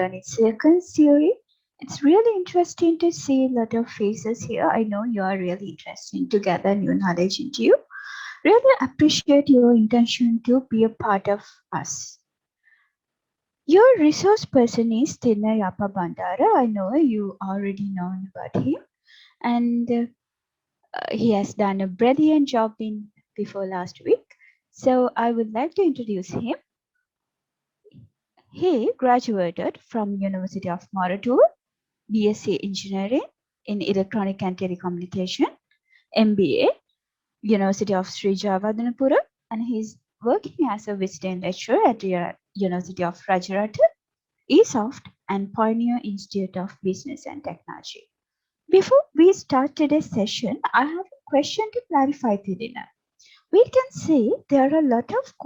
Learning second series. It's really interesting to see a lot of faces here. I know you are really interested to gather new knowledge into you. Really appreciate your intention to be a part of us. Your resource person is Tinay Yapa Bandara. I know you already know about him, and he has done a brilliant job in before last week. So I would like to introduce him. He graduated from University of Morator, BSc Engineering in Electronic and Telecommunication, MBA, University of Sri Jawadanapura, and he's working as a visiting lecturer at the University of Rajarata, ESOFT, and Pioneer Institute of Business and Technology. Before we start today's session, I have a question to clarify, Tirina. We can see there are a lot of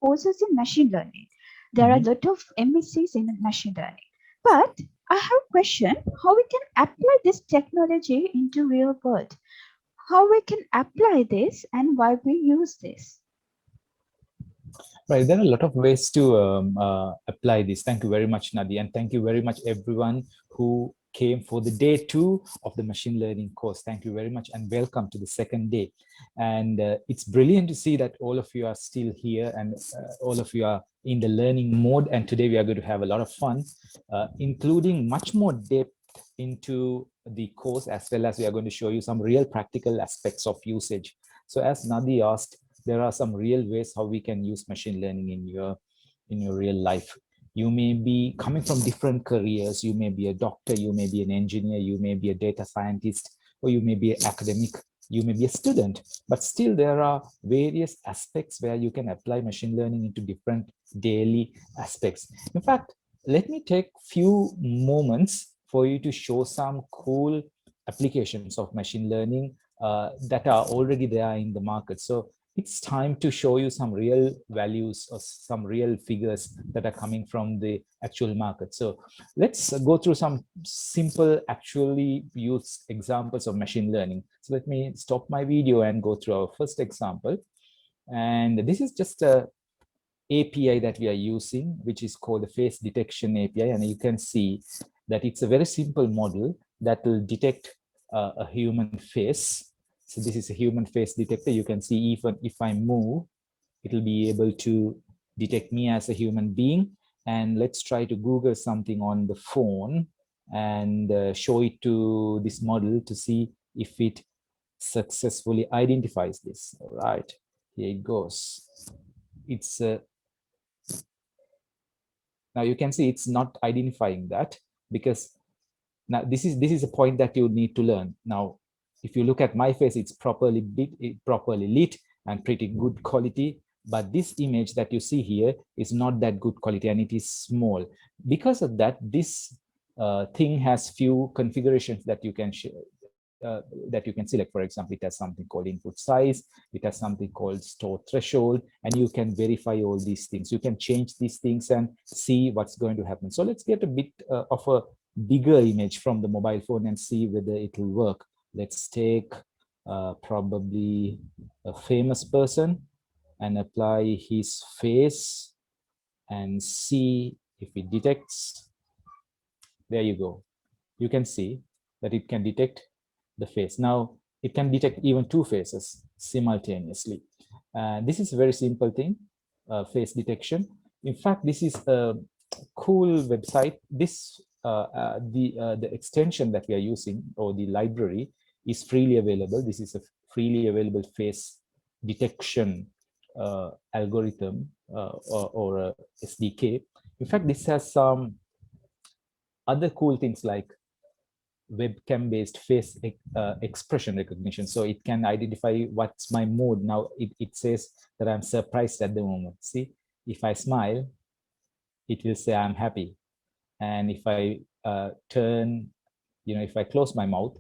courses in machine learning. There are a lot of MScs in machine learning. But I have a question how we can apply this technology into real world. How we can apply this and why we use this. Right, there are a lot of ways to apply this. Thank you very much, Nadi, and thank you very much, everyone who came for the day 2 of the machine learning course. Thank you very much, and welcome to the second day. And it's brilliant to see that all of you are still here, and all of you are in the learning mode. And today we are going to have a lot of fun, including much more depth into the course, as well as we are going to show you some real practical aspects of usage. So as Nadi asked, there are some real ways how we can use machine learning in your real life. You may be coming from different careers. You may be a doctor, you may be an engineer, you may be a data scientist, or you may be an academic, you may be a student, but still there are various aspects where you can apply machine learning into different daily aspects. In fact, let me take few moments for you to show some cool applications of machine learning that are already there in the market. So it's time to show you some real values or some real figures that are coming from the actual market. So let's go through some simple actually used examples of machine learning. So let me stop my video and go through our first example. And this is just a API that we are using, which is called the face detection API. And you can see that it's a very simple model that will detect a human face. So this is a human face detector. You can see even if I move, it will be able to detect me as a human being. And let's try to Google something on the phone and show it to this model to see if it successfully identifies this. All right, here it goes. It's now you can see it's not identifying that, because now this is a point that you need to learn. Now, if you look at my face, it's properly lit and pretty good quality. But this image that you see here is not that good quality, and it is small. Because of that, this thing has few configurations that you can select. For example, it has something called input size, it has something called store threshold, and you can verify all these things. You can change these things and see what's going to happen. So let's get a bit of a bigger image from the mobile phone and see whether it will work. Let's take probably a famous person and apply his face and see if it detects. There you go. You can see that it can detect the face. Now, it can detect even two faces simultaneously. This is a very simple thing, face detection. In fact, this is a cool website. This the extension that we are using, or the library, is freely available. This is a freely available face detection algorithm or a SDK. In fact, this has some other cool things like webcam-based face expression recognition. So it can identify what's my mood. Now it says that I'm surprised at the moment. See, if I smile, it will say I'm happy. And if I if I close my mouth,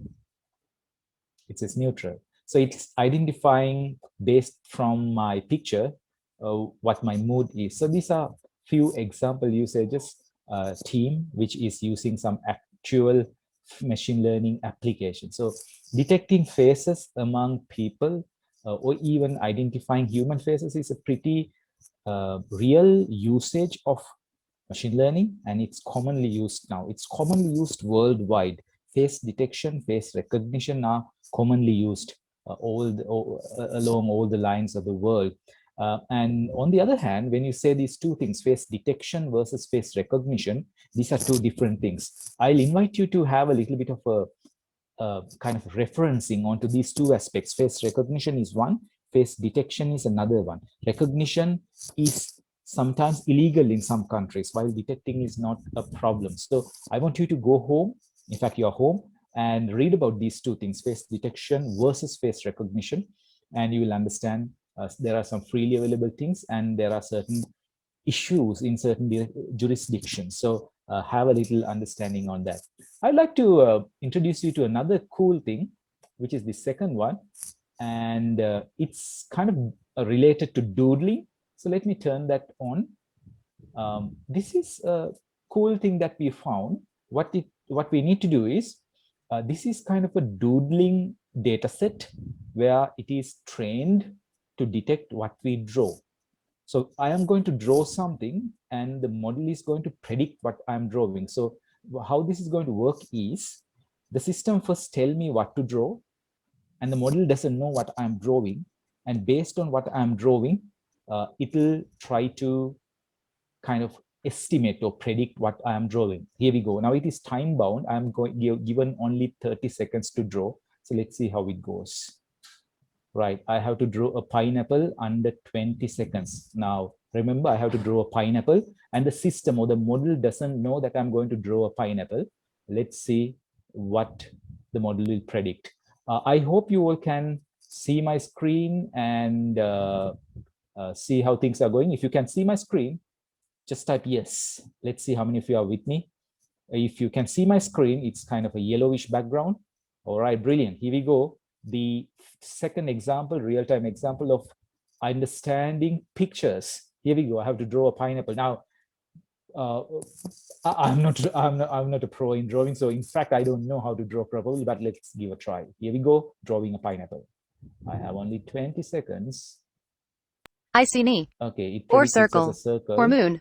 it says neutral. So it's identifying based from my picture what my mood is. So these are few example usages. Team, which is using some actual machine learning application. So detecting faces among people or even identifying human faces is a pretty real usage of machine learning, and it's commonly used now. It's commonly used worldwide. Face detection, face recognition are commonly used along all the lines of the world. And on the other hand, when you say these two things, face detection versus face recognition, these are two different things. I'll invite you to have a little bit of a kind of referencing onto these two aspects. Face recognition is one, face detection is another one. Recognition is sometimes illegal in some countries, while detecting is not a problem. So I want you to go home, in fact, you're home, and read about these two things, face detection versus face recognition, and you will understand there are some freely available things and there are certain issues in certain jurisdictions. So have a little understanding on that. I'd like to introduce you to another cool thing, which is the second one. And it's kind of related to doodling. So let me turn that on. This is a cool thing that we found. What we need to do is, this is kind of a doodling data set where it is trained to detect what we draw. So I am going to draw something and the model is going to predict what I'm drawing. So how this is going to work is, the system first tell me what to draw, and the model doesn't know what I'm drawing. And based on what I'm drawing, it will try to kind of estimate or predict what I am drawing. Here we go. Now it is time bound. I'm given only 30 seconds to draw. So let's see how it goes. Right, I have to draw a pineapple under 20 seconds. Now, remember, I have to draw a pineapple and the system or the model doesn't know that I'm going to draw a pineapple. Let's see what the model will predict. I hope you all can see my screen and see how things are going. If you can see my screen, just type yes. Let's see how many of you are with me. If you can see my screen, it's kind of a yellowish background. All right, brilliant. Here we go. The second example, real-time example of understanding pictures. Here we go. I have to draw a pineapple. Now, I'm not a pro in drawing, so in fact, I don't know how to draw properly, but let's give a try. Here we go, drawing a pineapple. I have only 20 seconds. I see knee. Okay, it Or predicts it as a circle. circle. Or moon.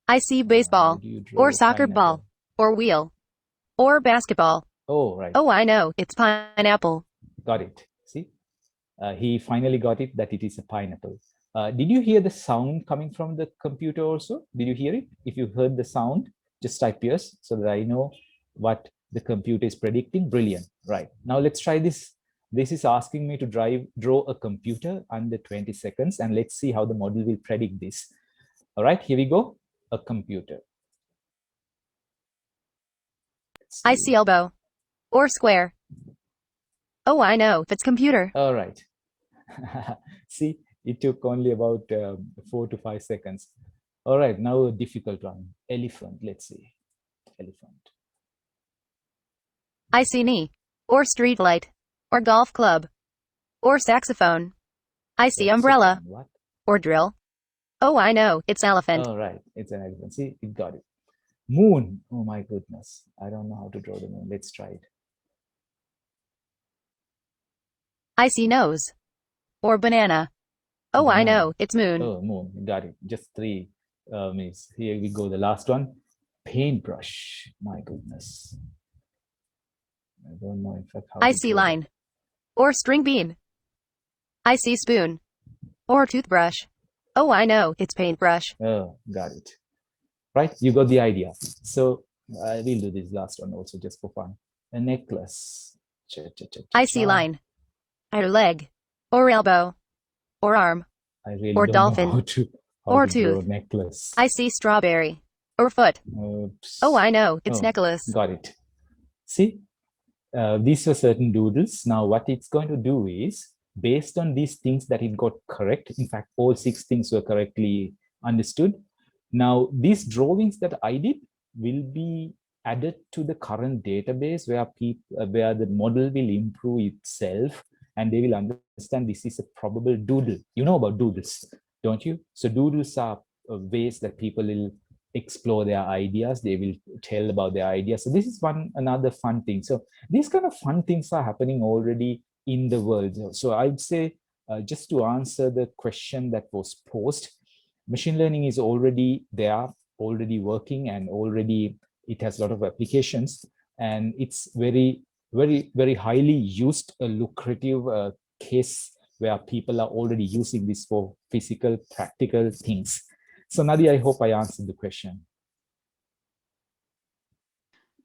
I see How baseball. do you draw Or a soccer pineapple? ball. Or wheel. Or basketball. Oh, right. Oh, I know. It's pineapple. Got it. See? He finally got it, that it is a pineapple. Did you hear the sound coming from the computer also? Did you hear it? If you heard the sound, just type yes so that I know what the computer is predicting. Brilliant. Right. Now let's try this. This is asking me to draw a computer under 20 seconds, and let's see how the model will predict this. All right, here we go. A computer. I see elbow. Or square. Oh, I know. It's computer. All right. See, it took only about 4 to 5 seconds. All right, now a difficult one. Elephant, let's see. Elephant. I see knee. Or street light. Or golf club. Or saxophone. I see umbrella. What? Or drill. Oh, I know. It's elephant. All right, it's an elephant. See, it got it. Moon. Oh my goodness. I don't know how to draw the moon. Let's try it. I see nose. Or banana. Oh, Banana. I know. It's moon. Oh, moon. Got it. Just 3 minutes. Here we go. The last one. Paintbrush. My goodness. I don't know, in fact, how I to see draw line. Or string bean. I see spoon. Or toothbrush. Oh, I know. It's paintbrush. Oh, got it. Right? You got the idea. So I will do this last one also just for fun. A necklace. I see line. Or leg. Or elbow. Or arm. I really or don't dolphin. know how to Or draw a tooth. necklace. I see strawberry. Or foot. Oops. Oh, I know. It's Oh, necklace. Got it. See, these were certain doodles. Now what it's going to do is, based on these things that it got correct, in fact, all 6 things were correctly understood. Now, these drawings that I did will be added to the current database where the model will improve itself, and they will understand this is a probable doodle. You know about doodles, don't you? So doodles are ways that people will explore their ideas. They will tell about their ideas. So this is another fun thing. So these kind of fun things are happening already in the world. So I'd say, just to answer the question that was posed, machine learning is already there already working and already it has a lot of applications, and it's very, very, very highly used, a lucrative case where people are already using this for physical, practical things. So Nadia, I hope I answered the question.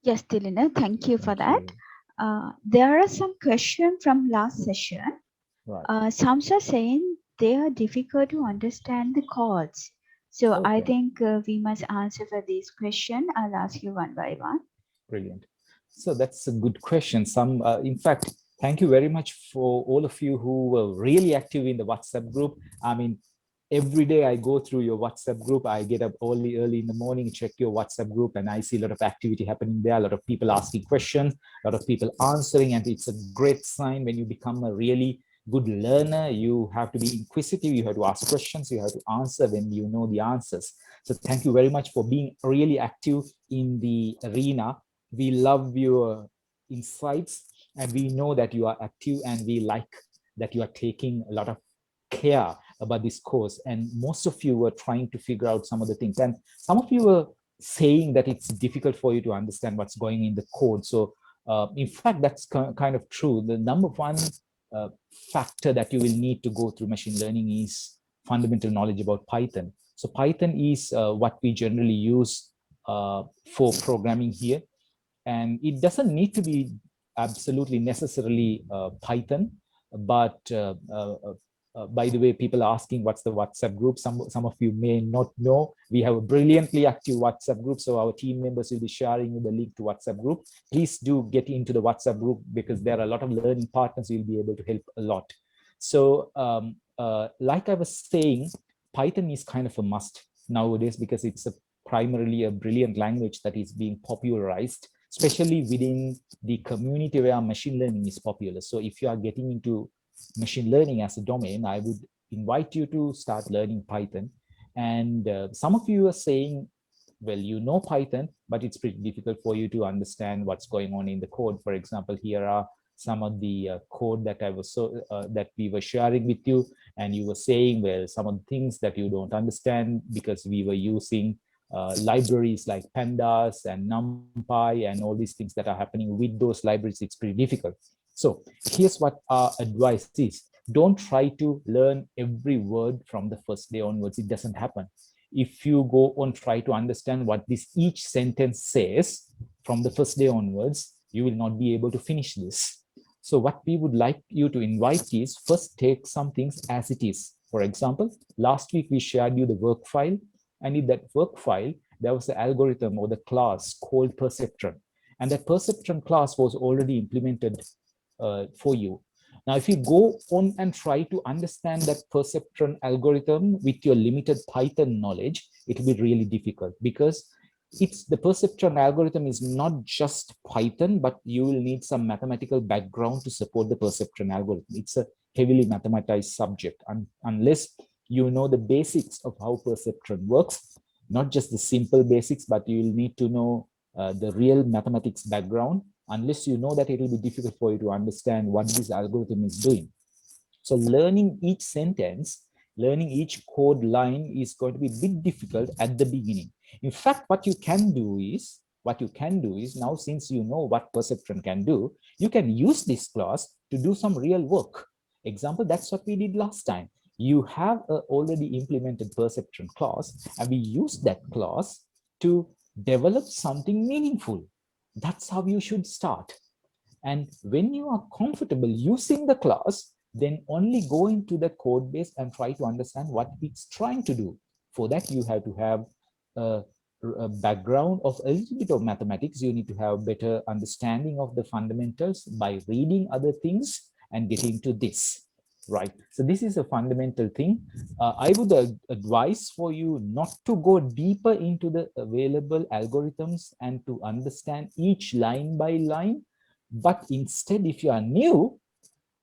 Yes, Tilina, thank you for Thank that. you. There are some questions from last session. Right. Some are saying they are difficult to understand the codes. So I Okay. think we must answer for this question. I'll ask you one by one. Brilliant. So that's a good question. In fact, thank you very much for all of you who were really active in the WhatsApp group. I mean, every day I go through your WhatsApp group. I get up early in the morning, check your WhatsApp group, and I see a lot of activity happening there. A lot of people asking questions, a lot of people answering, and it's a great sign when you become a really good learner. You have to be inquisitive. You have to ask questions. You have to answer when you know the answers. So thank you very much for being really active in the arena. We love your insights, and we know that you are active, and we like that you are taking a lot of care about this course. And most of you were trying to figure out some of the things, and some of you were saying that it's difficult for you to understand what's going in the code. So in fact, that's kind of true. The number one uh, factor that you will need to go through machine learning is fundamental knowledge about Python. So Python is what we generally use for programming here. And it doesn't need to be absolutely necessarily Python, but by the way, people are asking what's the WhatsApp group. Some of you may not know. We have a brilliantly active WhatsApp group, so our team members will be sharing you the link to WhatsApp group. Please do get into the WhatsApp group, because there are a lot of learning partners who will be able to help a lot. So like I was saying, Python is kind of a must nowadays, because it's primarily a brilliant language that is being popularized, especially within the community where machine learning is popular. So if you are getting into machine learning as a domain, I would invite you to start learning Python. And some of you are saying, well, you know Python, but it's pretty difficult for you to understand what's going on in the code. For example, here are some of the code that that we were sharing with you, and you were saying, well, some of the things that you don't understand because we were using libraries like pandas and numpy and all these things that are happening with those libraries. It's pretty difficult. So here's what our advice is. Don't try to learn every word from the first day onwards. It doesn't happen. If you go on try to understand what this each sentence says from the first day onwards, you will not be able to finish this. So what we would like you to invite is, first take some things as it is. For example, last week we shared you the work file, and in that work file, there was the algorithm or the class called perceptron. And that perceptron class was already implemented for you. Now, if you go on and try to understand that perceptron algorithm with your limited Python knowledge, it will be really difficult, because it's the perceptron algorithm is not just Python, but you will need some mathematical background to support the perceptron algorithm. It's a heavily mathematized subject, unless you know the basics of how perceptron works, not just the simple basics, but you will need to know the real mathematics background. Unless you know that, it will be difficult for you to understand what this algorithm is doing. So learning each sentence, learning each code line is going to be a bit difficult at the beginning. In fact, what you can do is, now, since you know what perceptron can do, you can use this class to do some real work. Example, that's what we did last time. You have a already implemented perceptron class, and we use that class to develop something meaningful. That's how you should start. And when you are comfortable using the class, then only go into the code base and try to understand what it's trying to do. For that, you have to have a background of a little bit of mathematics. You need to have better understanding of the fundamentals by reading other things and getting to this. Right. So this is a fundamental thing. I would advise for you not to go deeper into the available algorithms and to understand each line by line. But instead, if you are new,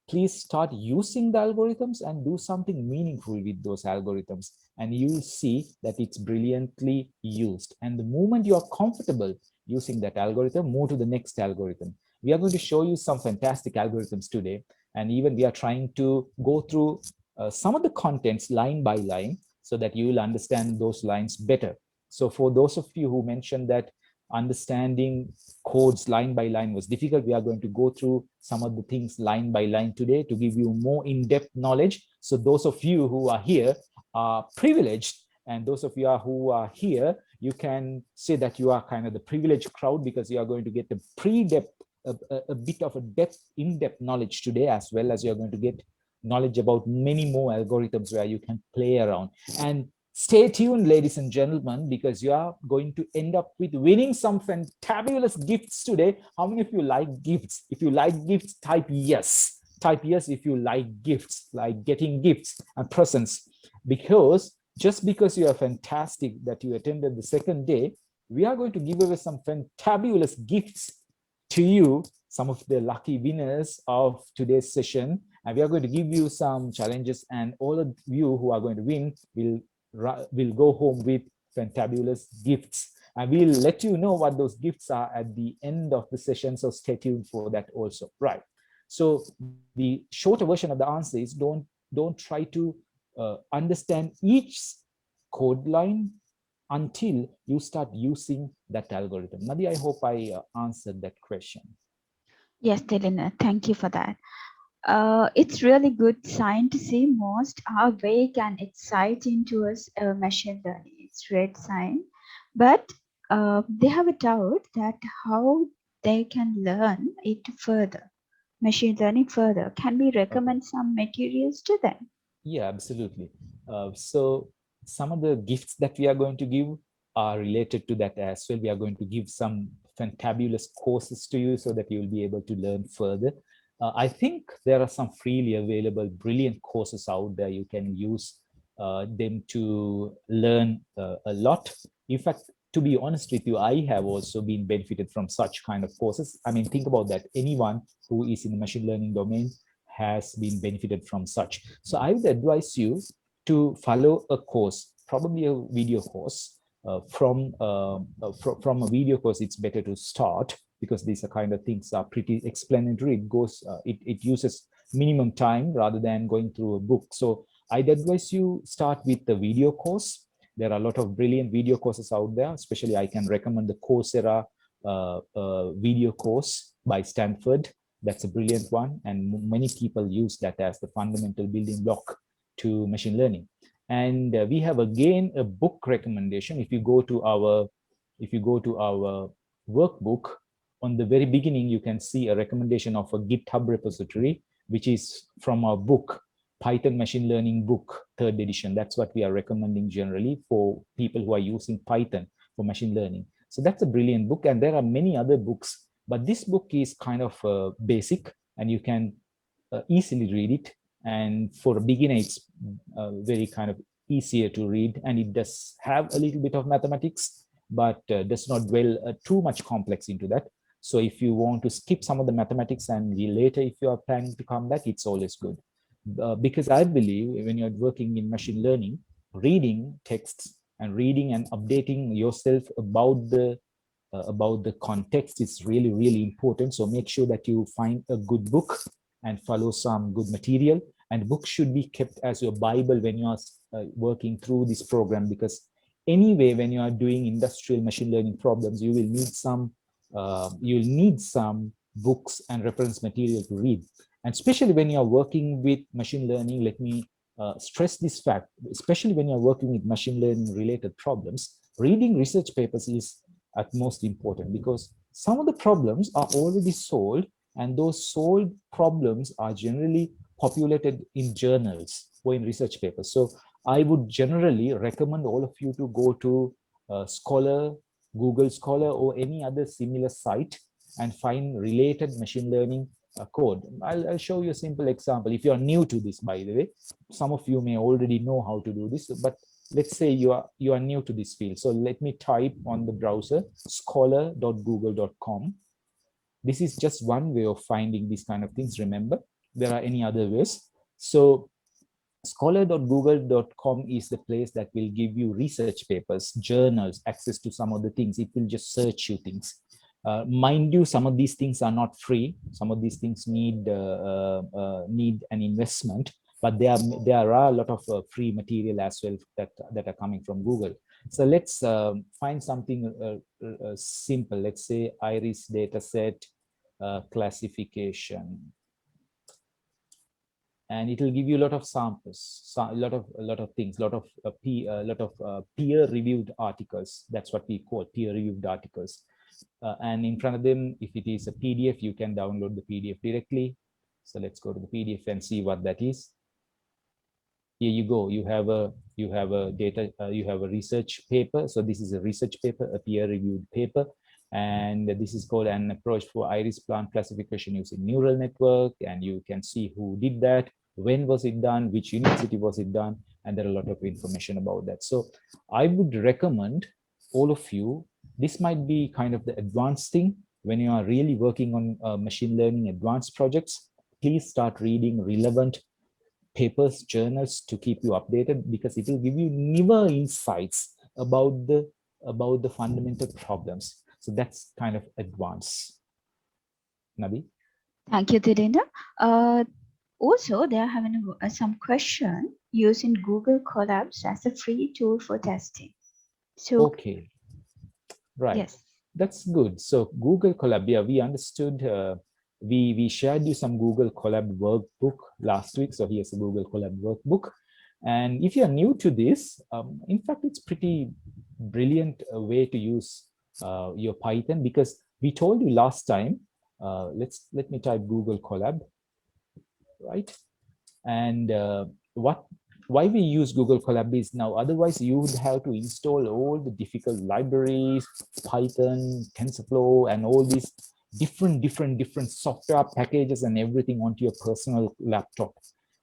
please start using the algorithms and do something meaningful with those algorithms. And you will see that it's brilliantly used. And the moment you are comfortable using that algorithm, move to the next algorithm. We are going to show you some fantastic algorithms today. And even we are trying to go through some of the contents line by line so that you will understand those lines better. So for those of you who mentioned that understanding codes line by line was difficult, we are going to go through some of the things line by line today to give you more in-depth knowledge. So those of you who are here are privileged, and those of you who are here, you can say that you are kind of the privileged crowd, because you are going to get a pre-depth, a bit of a depth, in-depth knowledge today, as well as you're going to get knowledge about many more algorithms where you can play around. And stay tuned, ladies and gentlemen, because you are going to end up with winning some fantabulous gifts today. How many of you like gifts? If you like gifts, type yes. Type yes if you like gifts, like getting gifts and presents. Because just because you are fantastic that you attended the second day, we are going to give away some fantabulous gifts to you, some of the lucky winners of today's session. And we are going to give you some challenges, and all of you who are going to win will go home with fantabulous gifts. And we'll let you know what those gifts are at the end of the session, so stay tuned for that also. Right. So the shorter version of the answer is don't try to understand each code line until you start using that algorithm. Nadi, I hope I answered that question. Yes, Delina, thank you for that. It's really good sign to see most are vague and exciting towards machine learning. It's great sign, but they have a doubt that how they can learn it further, machine learning further. Can we recommend some materials to them? Yeah, absolutely. So some of the gifts that we are going to give are related to that as well. We are going to give some fantabulous courses to you so that you will be able to learn further. I think there are some freely available brilliant courses out there. You can use them to learn a lot. In fact, to be honest with you, I have also been benefited from such kind of courses. I mean, think about that. Anyone who is in the machine learning domain has been benefited from such. So I would advise you to follow a course, probably a video course. From a video course, it's better to start, because these are kind of things are pretty explanatory. It uses minimum time rather than going through a book. So I'd advise you start with the video course. There are a lot of brilliant video courses out there. Especially, I can recommend the Coursera video course by Stanford. That's a brilliant one, and many people use that as the fundamental building block to machine learning. And we have again a book recommendation. If you go to our workbook, on the very beginning, you can see a recommendation of a GitHub repository, which is from our book, Python Machine Learning Book, 3rd edition. That's what we are recommending generally for people who are using Python for machine learning. So that's a brilliant book, and there are many other books, but this book is kind of basic, and you can easily read it. And for a beginner, it's very kind of easier to read, and it does have a little bit of mathematics, but does not dwell too much complex into that. So if you want to skip some of the mathematics and later, if you are planning to come back, it's always good. Because I believe when you're working in machine learning, reading texts and reading and updating yourself about the context is really, really important. So make sure that you find a good book and follow some good material. And books should be kept as your Bible when you are working through this program, because anyway, when you are doing industrial machine learning problems, you will need some books and reference material to read. And especially when you are working with machine learning, let me stress this fact, especially when you're working with machine learning related problems, reading research papers is at most important, because some of the problems are already solved, and those solved problems are generally populated in journals or in research papers. So I would generally recommend all of you to go to Scholar, Google Scholar, or any other similar site and find related machine learning code. I'll show you a simple example. If you're new to this, by the way, some of you may already know how to do this, but let's say you are new to this field. So let me type on the browser scholar.google.com. This is just one way of finding these kind of things. Remember, there are any other ways. So scholar.google.com is the place that will give you research papers, journals, access to some of the things. It will just search you things. Mind you, some of these things are not free. Some of these things need an investment, but there are a lot of free material as well that are coming from Google. So let's find something simple. Let's say iris dataset classification, and it will give you a lot of samples, a lot of things, lot of peer-reviewed articles. That's what we call peer-reviewed articles. And in front of them, if it is a PDF, you can download the PDF directly. So let's go to the PDF and see what that is. Here you go. You have a you have a research paper. So this is a research paper, a peer-reviewed paper, and this is called an approach for iris plant classification using neural network. And you can see who did that, when was it done, which university was it done, and there are a lot of information about that. So I would recommend all of you, this might be kind of the advanced thing when you are really working on machine learning advanced projects. Please start reading relevant papers, journals to keep you updated, because it will give you newer insights about the fundamental problems. So that's kind of advanced. Nabi? Thank you, Dhirinda. Also, they are having some question using Google Colabs as a free tool for testing. So, Okay, right. yes. That's good. So Google Colab, yeah, we understood. We shared you some Google Colab workbook last week. So here's a Google Colab workbook. And if you're new to this, in fact, it's pretty brilliant way to use your Python, because we told you last time. Let me type Google Colab, right? And why we use Google Colab is now, otherwise you would have to install all the difficult libraries, Python, TensorFlow, and all these different software packages and everything onto your personal laptop,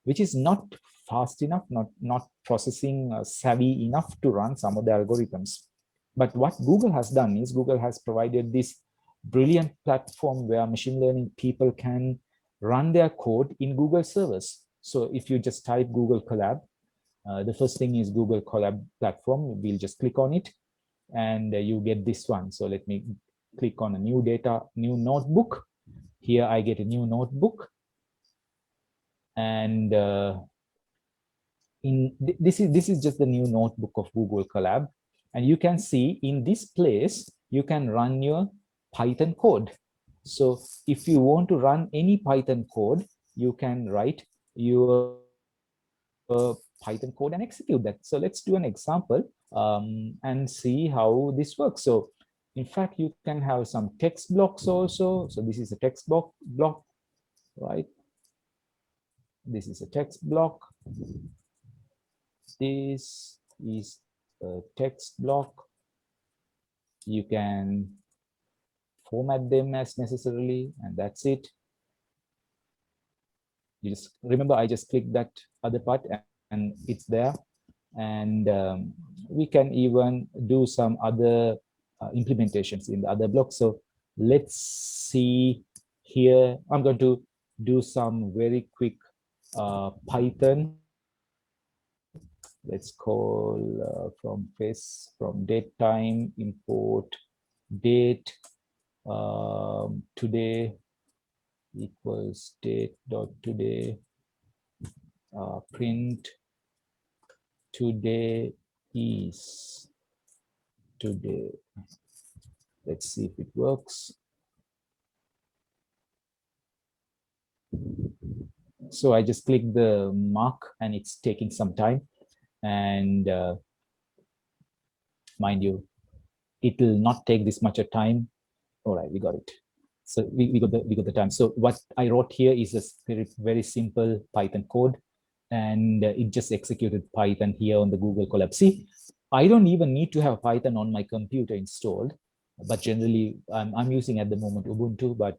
which is not fast enough, not processing savvy enough to run some of the algorithms. But what Google has done is Google has provided this brilliant platform where machine learning people can run their code in Google servers. So if you just type Google Colab, the first thing is Google Colab platform. We'll just click on it and you get this one. So let me click on a new notebook. Here I get a new notebook. And this is just the new notebook of Google Colab. And you can see in this place, you can run your Python code. So if you want to run any Python code, you can write your Python code and execute that. So let's do an example and see how this works. So in fact, you can have some text blocks also. So this is a text block, right? This is a text block. This is a text block. You can format them as necessarily, and that's it. You just remember, I just clicked that other part and it's there. And we can even do some other implementations in the other blocks. So let's see here. I'm going to do some very quick Python. Let's call from date time import date today equals date.today print today is today. Let's see if it works. So I just click the mark and it's taking some time. And mind you, it will not take this much of time. All right, we got it. So we got the time. So what I wrote here is a very simple Python code, and it just executed Python here on the Google Colab. See, I don't even need to have Python on my computer installed, but generally I'm using at the moment Ubuntu, but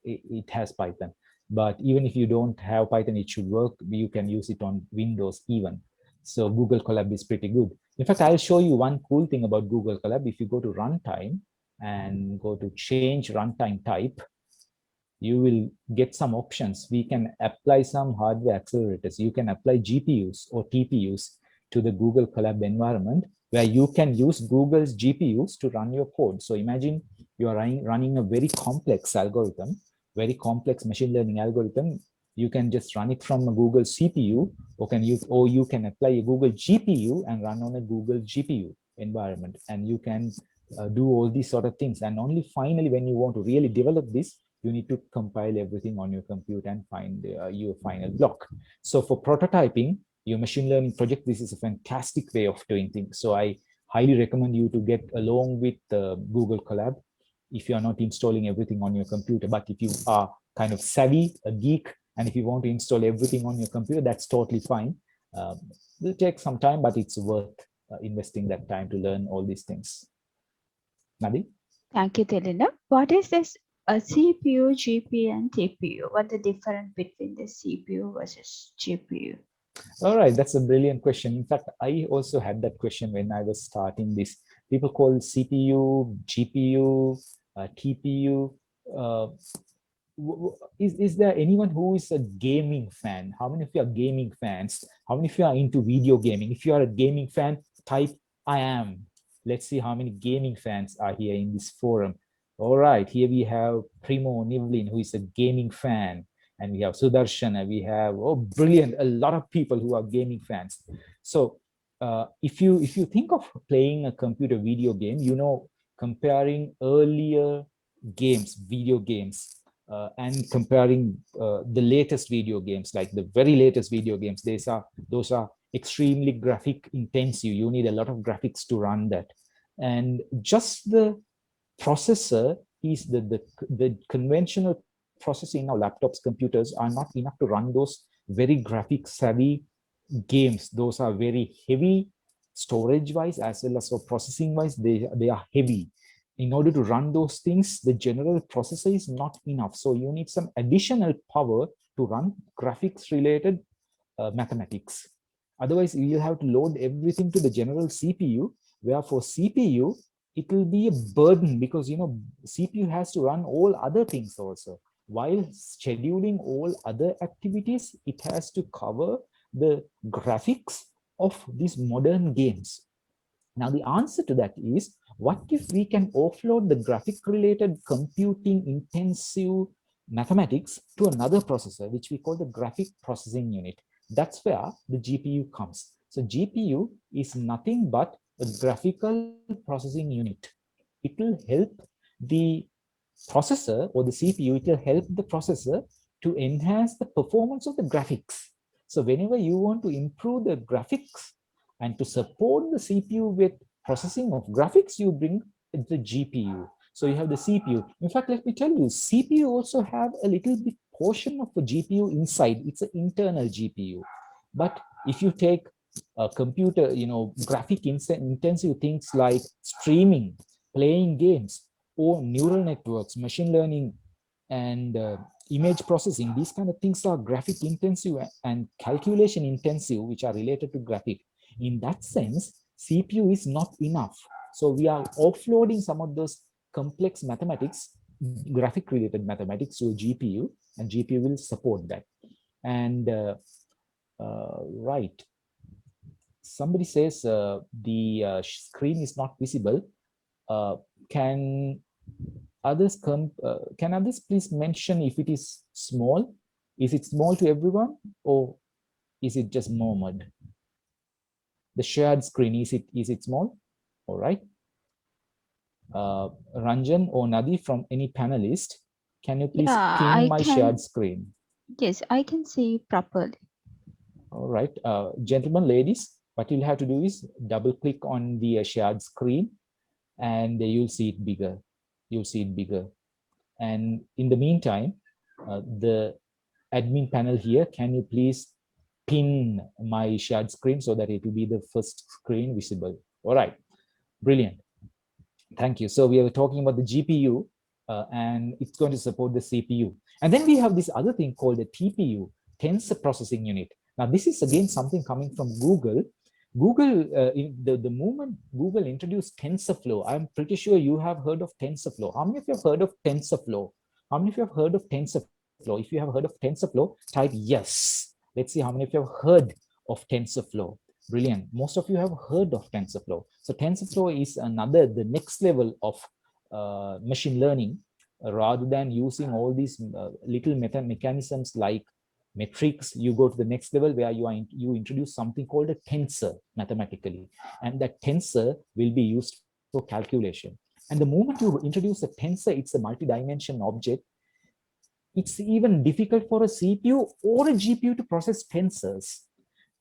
it has Python. But even if you don't have Python, it should work. You can use it on Windows even. So Google Colab is pretty good. In fact, I'll show you one cool thing about Google Colab. If you go to runtime and go to change runtime type, you will get some options. We can apply some hardware accelerators. You can apply GPUs or TPUs to the Google Colab environment, where you can use Google's GPUs to run your code. So imagine you are running a very complex algorithm, very complex machine learning algorithm. You can just run it from a Google CPU, or you can apply a Google GPU and run on a Google GPU environment, and you can do all these sort of things. And only finally, when you want to really develop this, you need to compile everything on your computer and find your final block. So for prototyping your machine learning project, this is a fantastic way of doing things. So I highly recommend you to get along with Google Colab if you are not installing everything on your computer. But if you are kind of savvy, a geek, and if you want to install everything on your computer, that's totally fine. It'll take some time, but it's worth investing that time to learn all these things. Nadi? Thank you, Telina. What is this? A CPU, GPU, and TPU. What the difference between the CPU versus GPU? All right, that's a brilliant question. In fact, I also had that question when I was starting this. People call CPU, GPU, TPU. Uh, is there anyone who is a gaming fan? How many of you are gaming fans? How many of you are into video gaming? If you are a gaming fan, type I am. Let's see how many gaming fans are here in this forum. All right, here we have Primo Nivlin, who is a gaming fan. And we have Sudarshan, we have, oh, brilliant, a lot of people who are gaming fans. So if you think of playing a computer video game, you know, comparing earlier games, video games, and comparing the latest video games, like the very latest video games, those are extremely graphic intensive. You need a lot of graphics to run that. And just the processor is the conventional processing in our laptops, computers are not enough to run those very graphic savvy games. Those are very heavy storage wise as well as for processing wise. They are heavy. In order to run those things, the general processor is not enough. So you need some additional power to run graphics related mathematics. Otherwise, you'll have to load everything to the general CPU, where for CPU, it will be a burden because, you know, CPU has to run all other things also. While scheduling all other activities, it has to cover the graphics of these modern games. Now, the answer to that is, what if we can offload the graphic related computing intensive mathematics to another processor, which we call the graphic processing unit? That's where the GPU comes. So GPU is nothing but a graphical processing unit. It will help the processor or the CPU, it will help the processor to enhance the performance of the graphics. So whenever you want to improve the graphics and to support the CPU with processing of graphics, you bring the GPU. So you have the CPU. In fact, let me tell you, CPU also have a little bit portion of the GPU inside. It's an internal GPU. But if you take a computer, you know, graphic intensive things like streaming, playing games, or neural networks, machine learning, and image processing, these kind of things are graphic intensive and calculation intensive, which are related to graphic. In that sense, CPU is not enough. So we are offloading some of those complex mathematics, graphic related mathematics, to a GPU, and GPU will support that. And right, somebody says the screen is not visible. Can others please mention if it is small? Is it small to everyone, or is it just Mohammed? The shared screen, is it small? All right. Ranjan or Nadi, from any panelist, can you please Yeah, ping I my shared can. screen? Yes, I can see properly. All right, gentlemen, ladies, what you'll have to do is double click on the shared screen, and you'll see it bigger. You'll see it bigger. And in the meantime, the admin panel here, can you please pin my shared screen so that it will be the first screen visible? All right, brilliant. Thank you. So we are talking about the GPU, and it's going to support the CPU. And then we have this other thing called the TPU, Tensor Processing Unit. Now, this is again something coming from Google. Google, the moment Google introduced TensorFlow, I'm pretty sure you have heard of TensorFlow. How many of you have heard of TensorFlow? How many of you have heard of TensorFlow? If you have heard of TensorFlow, type yes. Let's see how many of you have heard of TensorFlow. Brilliant. Most of you have heard of TensorFlow. So TensorFlow is the next level of machine learning, rather than using all these little mechanisms like metrics, you go to the next level where you introduce something called a tensor mathematically, and that tensor will be used for calculation. And the moment you introduce a tensor, it's a multi-dimension object. It's even difficult for a CPU or a GPU to process tensors.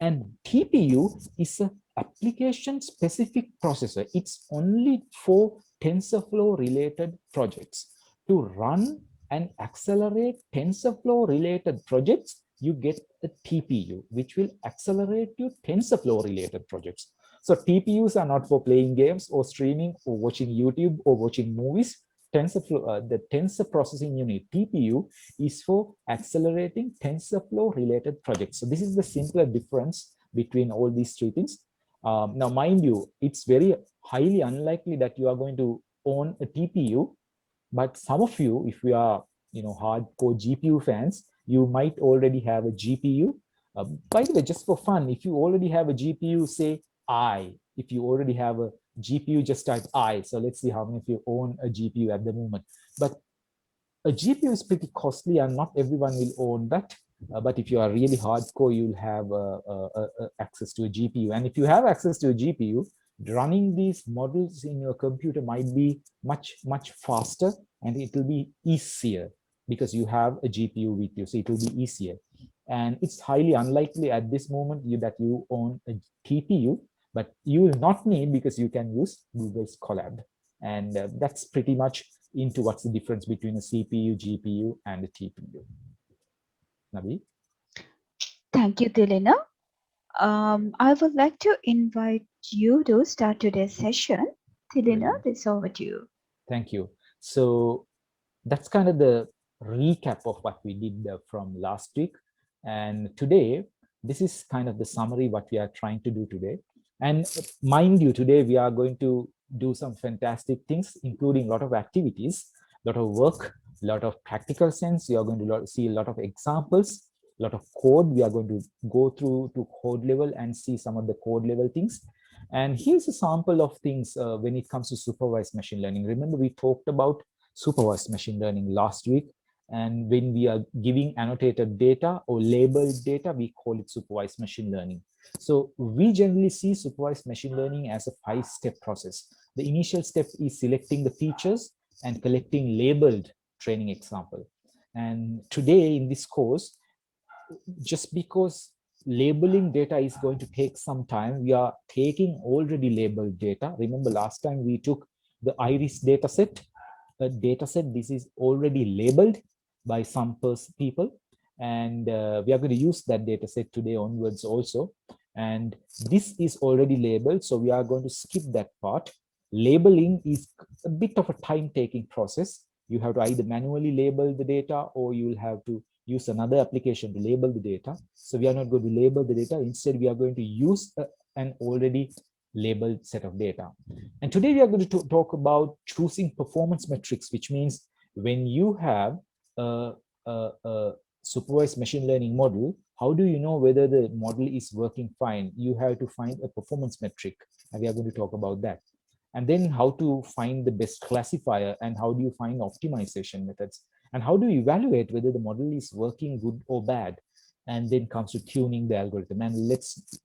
And TPU is an application-specific processor. It's only for TensorFlow-related projects. To run and accelerate TensorFlow-related projects, you get a TPU, which will accelerate your TensorFlow-related projects. So TPUs are not for playing games or streaming or watching YouTube or watching movies. The tensor processing unit, TPU, is for accelerating TensorFlow related projects. So this is the simpler difference between all these three things. Now, mind you, it's very highly unlikely that you are going to own a TPU, but some of you, if you are hardcore GPU fans, you might already have a GPU. By the way, just for fun, if you already have a GPU, say I. If you already have a GPU, just type I. So let's see how many of you own a GPU at the moment. But a GPU is pretty costly and not everyone will own that. But if you are really hardcore, you'll have access to a GPU. And if you have access to a GPU, running these models in your computer might be much, much faster, and it will be easier because you have a GPU with you. So it will be easier. And it's highly unlikely at this moment that you own a TPU, but you will not need because you can use Google's Colab. And that's pretty much into what's the difference between a CPU, GPU, and a TPU. Nabi? Thank you, Dilina. I would like to invite you to start today's session. Dilina, it's over to you. Thank you. So that's kind of the recap of what we did from last week. And today, this is kind of the summary what we are trying to do today. And mind you, today we are going to do some fantastic things, including a lot of activities, a lot of work, a lot of practical sense. You are going to see a lot of examples, a lot of code. We are going to go through to code level and see some of the code level things. And here's a sample of things when it comes to supervised machine learning. Remember, we talked about supervised machine learning last week. And when we are giving annotated data or labeled data, we call it supervised machine learning. So we generally see supervised machine learning as a 5-step process. The initial step is selecting the features and collecting labeled training example. And today in this course, just because labeling data is going to take some time, we are taking already labeled data. Remember last time we took the iris data set. A data set, this is already labeled by some people, and we are going to use that data set today onwards also. And this is already labeled, so we are going to skip that part. Labeling is a bit of a time-taking process. You have to either manually label the data, or you will have to use another application to label the data. So we are not going to label the data. Instead, we are going to use an already labeled set of data. And today we are going to talk about choosing performance metrics, which means when you have a supervised machine learning model, how do you know whether the model is working fine? You have to find a performance metric, and we are going to talk about that. And then how to find the best classifier, and how do you find optimization methods, and how do you evaluate whether the model is working good or bad. And then comes to tuning the algorithm. And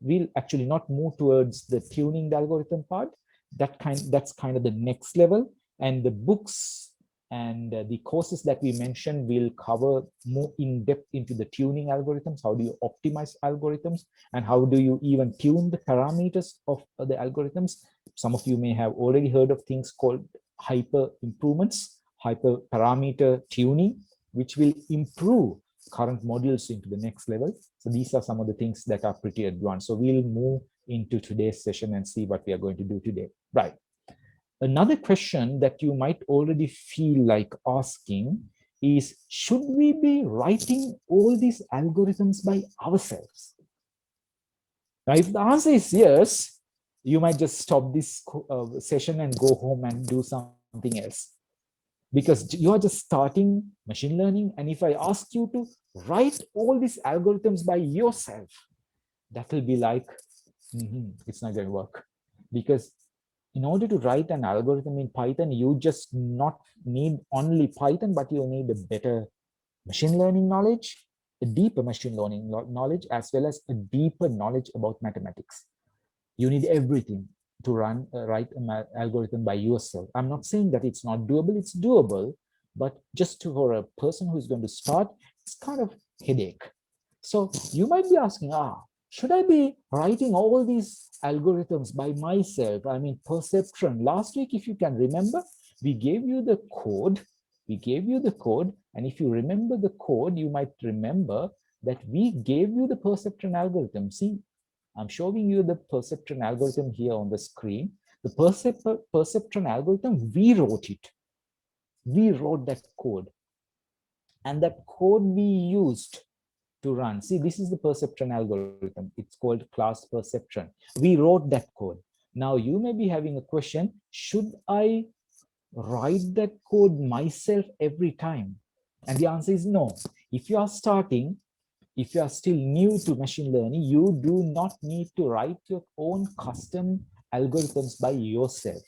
we'll actually not move towards the tuning the algorithm part. That's kind of the next level. And the books and the courses that we mentioned will cover more in depth into the tuning algorithms. How do you optimize algorithms, and how do you even tune the parameters of the algorithms? Some of you may have already heard of things called hyper improvements, hyper parameter tuning, which will improve current modules into the next level. So these are some of the things that are pretty advanced. So we'll move into today's session and see what we are going to do today. Right. Another question that you might already feel like asking is, should we be writing all these algorithms by ourselves? Now, if the answer is yes, you might just stop this session and go home and do something else. Because you are just starting machine learning, and if I ask you to write all these algorithms by yourself, that will be like, it's not going to work. Because in order to write an algorithm in Python, you just not need only Python, but you need a better machine learning knowledge, a deeper machine learning knowledge as well as a deeper knowledge about mathematics. You need everything to write an algorithm by yourself. I'm not saying that it's not doable, it's doable, but just for a person who's going to start, it's kind of headache. So you might be asking, should I be writing all these algorithms by myself? I mean, perceptron. Last week, if you can remember, we gave you the code. We gave you the code. And if you remember the code, you might remember that we gave you the perceptron algorithm. See, I'm showing you the perceptron algorithm here on the screen. The perceptron algorithm, we wrote it. We wrote that code. And that code we used to run. See, this is the perceptron algorithm. It's called class perceptron. We wrote that code. Now you may be having a question, should I write that code myself every time? And the answer is no. If you are starting, if you are still new to machine learning, you do not need to write your own custom algorithms by yourself.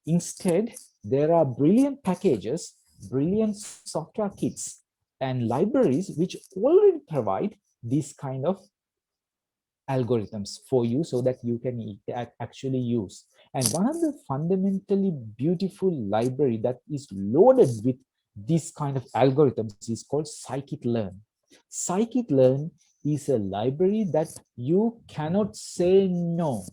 Instead, there are brilliant packages, brilliant software kits, and libraries which already provide these kind of algorithms for you so that you can actually use. And one of the fundamentally beautiful library that is loaded with this kind of algorithms is called scikit-learn. Scikit-learn is a library that you cannot say no.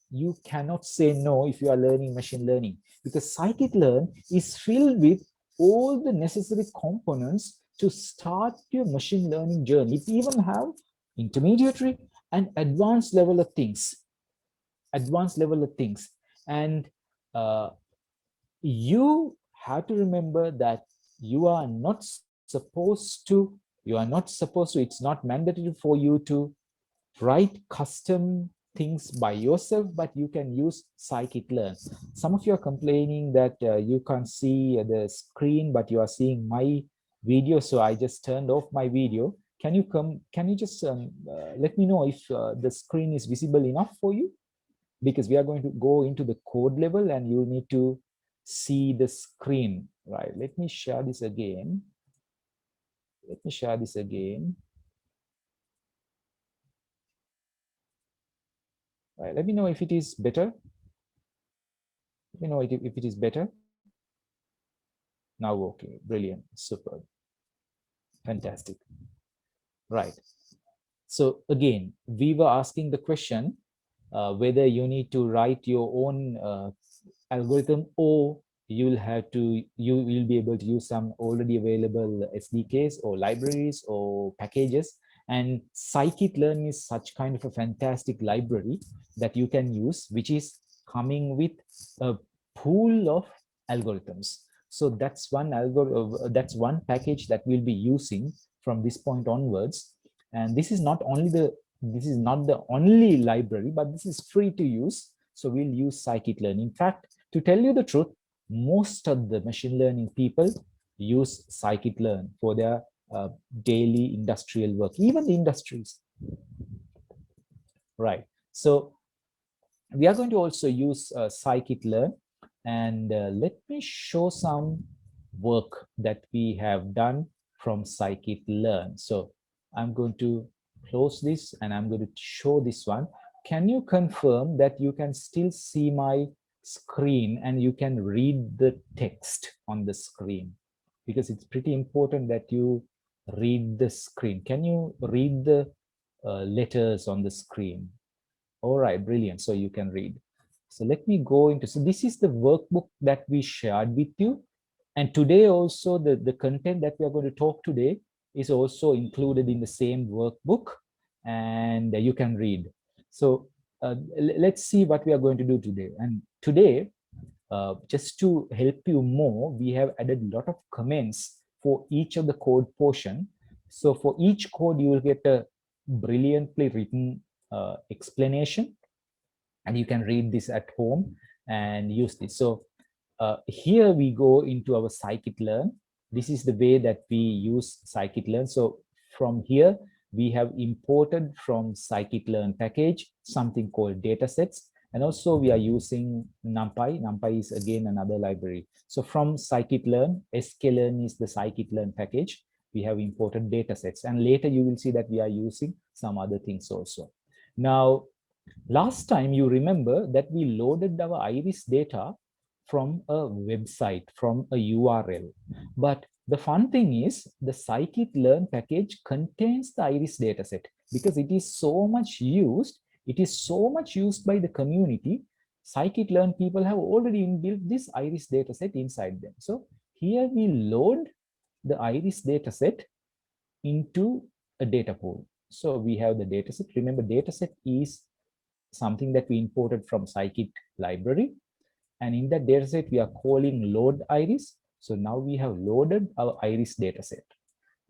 You cannot say no if you are learning machine learning, because scikit-learn is filled with all the necessary components to start your machine learning journey. It even have intermediary and advanced level of things. And you have to remember that you are not supposed to, it's not mandatory for you to write custom things by yourself, but you can use scikit-learn. Some of you are complaining that you can't see the screen, but you are seeing my video, so I just turned off my video. Can you just let me know if the screen is visible enough for you? Because we are going to go into the code level and you need to see the screen, right? Let me share this again. Right, let me know if it is better. Let me know if it is better. Now, okay, brilliant, super, fantastic. Right. So again, we were asking the question whether you need to write your own algorithm, or you will be able to use some already available SDKs or libraries or packages. And scikit-learn is such kind of a fantastic library that you can use, which is coming with a pool of algorithms. So that's one package that we'll be using from this point onwards. And this is not the only library, but this is free to use. So we'll use scikit-learn. In fact, to tell you the truth, most of the machine learning people use scikit-learn for their daily industrial work, even the industries. Right. So we are going to also use scikit-learn, and let me show some work that we have done from scikit-learn. So I'm going to close this and I'm going to show this one. Can you confirm that you can still see my screen and you can read the text on the screen? Because it's pretty important that you read the screen. Can you read the letters on the screen? All right, brilliant. So you can read. So let me go into, so this is the workbook that we shared with you. And today also the content that we are going to talk today is also included in the same workbook, and you can read. So let's see what we are going to do today. And today, just to help you more, we have added a lot of comments for each of the code portion. So for each code, you will get a brilliantly written explanation, and you can read this at home and use this. So here we go into our scikit-learn. This is the way that we use scikit-learn. So from here, we have imported from scikit-learn package something called datasets. And also we are using NumPy. NumPy is again another library. So from scikit-learn, sklearn is the scikit-learn package. we have imported data sets, and later you will see that we are using some other things also. Now, last time you remember that we loaded our iris data from a website, from a URL. But the fun thing is the scikit-learn package contains the iris dataset because it is so much used. It is so much used by the community. Scikit-learn people have already inbuilt this iris dataset inside them. So here we load the iris dataset into a data pool. So we have the dataset. Remember, dataset is something that we imported from scikit library. And in that dataset, we are calling load iris. So now we have loaded our iris dataset.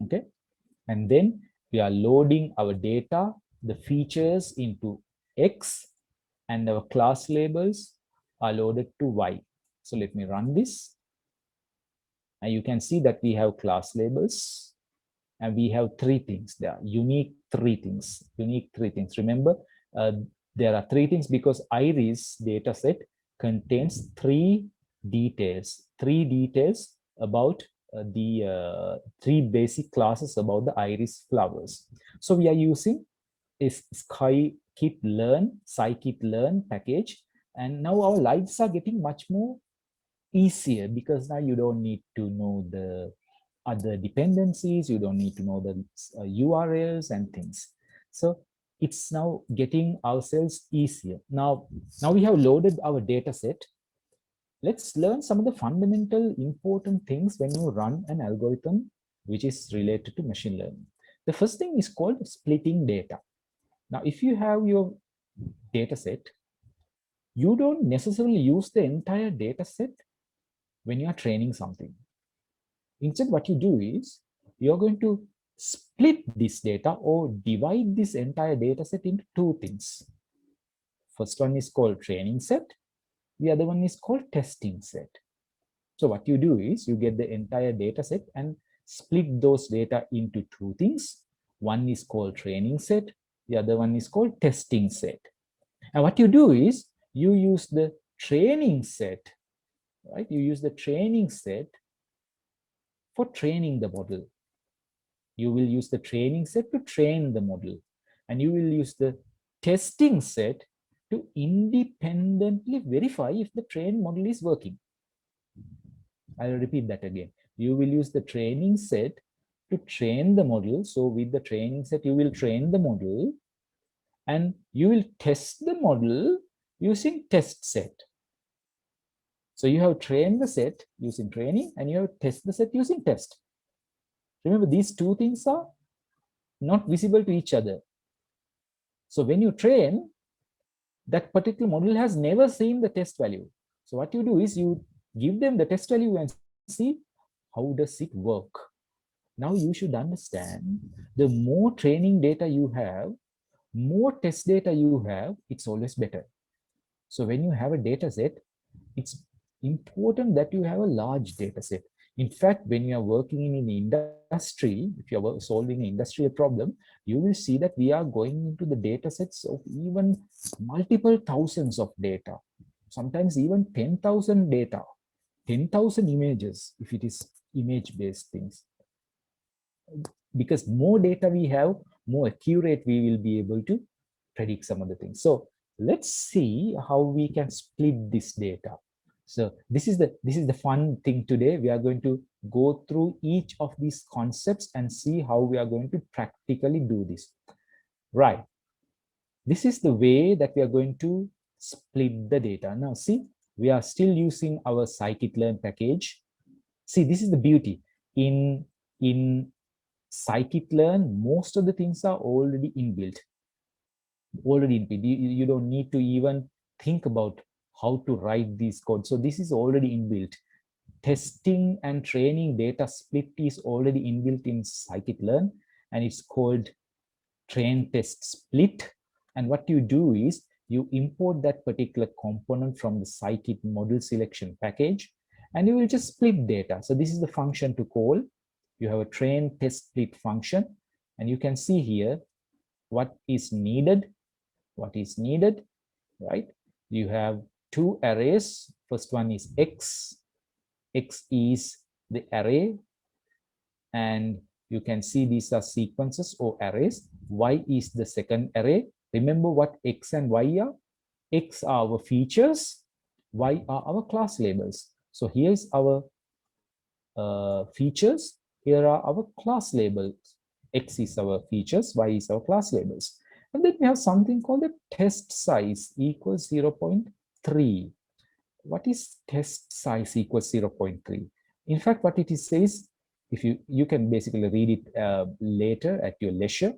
Okay. And then we are loading our data, the features into X, and our class labels are loaded to Y. So let me run this. And you can see that we have class labels and we have three things there, unique three things. Remember, there are three things because iris dataset contains three details about the three basic classes about the iris flowers. So we are using is scikit-learn package, and now our lives are getting much more easier because now you don't need to know the other dependencies, you don't need to know the URLs and things. So it's now getting ourselves easier. Now we have loaded our data set. Let's learn some of the fundamental important things when you run an algorithm which is related to machine learning. The first thing is called splitting data. Now, if you have your data set, you don't necessarily use the entire data set when you are training something. Instead, what you do is you're going to split this data or divide this entire data set into two things. First one is called training set. The other one is called testing set. So what you do is you get the entire data set and split those data into two things. One is called training set. The other one is called testing set. And what you do is you use the training set, right? You use the training set for training the model. You will use the training set to train the model. And you will use the testing set to independently verify if the trained model is working. I'll repeat that again. You will use the training set to train the model. So with the training set, you will train the model and you will test the model using test set. So you have trained the set using training and you have tested the set using test. Remember, these two things are not visible to each other. So when you train, that particular model has never seen the test value. So what you do is you give them the test value and see how does it work. Now you should understand the more training data you have, more test data you have, it's always better. So when you have a data set, it's important that you have a large data set. In fact, when you are working in an industry, if you are solving an industrial problem, you will see that we are going into the data sets of even multiple thousands of data, sometimes even 10,000 data, 10,000 images, if it is image-based things. Because more data we have, more accurate we will be able to predict some of the things. So let's see how we can split this data. So this is the fun thing today. We are going to go through each of these concepts and see how we are going to practically do this. Right. This is the way that we are going to split the data. Now see, we are still using our scikit-learn package. See, this is the beauty. In scikit-learn, most of the things are already inbuilt. You don't need to even think about how to write these codes. So this is already inbuilt. Testing and training data split is already inbuilt in scikit-learn, and it's called train test split. And what you do is you import that particular component from the scikit model selection package, and you will just split data. So this is the function to call. You have a train test split function, and you can see here what is needed, right? You have two arrays. First one is X. X is the array, and You can see these are sequences or arrays. Y is the second array. Remember what X and Y are? X are our features, Y are our class labels. So here's our features, here are our class labels. X is our features, Y is our class labels. And then we have something called the test size equals 0.3. What is test size equals 0.3? In fact, what it is says, if you can basically read it later at your leisure,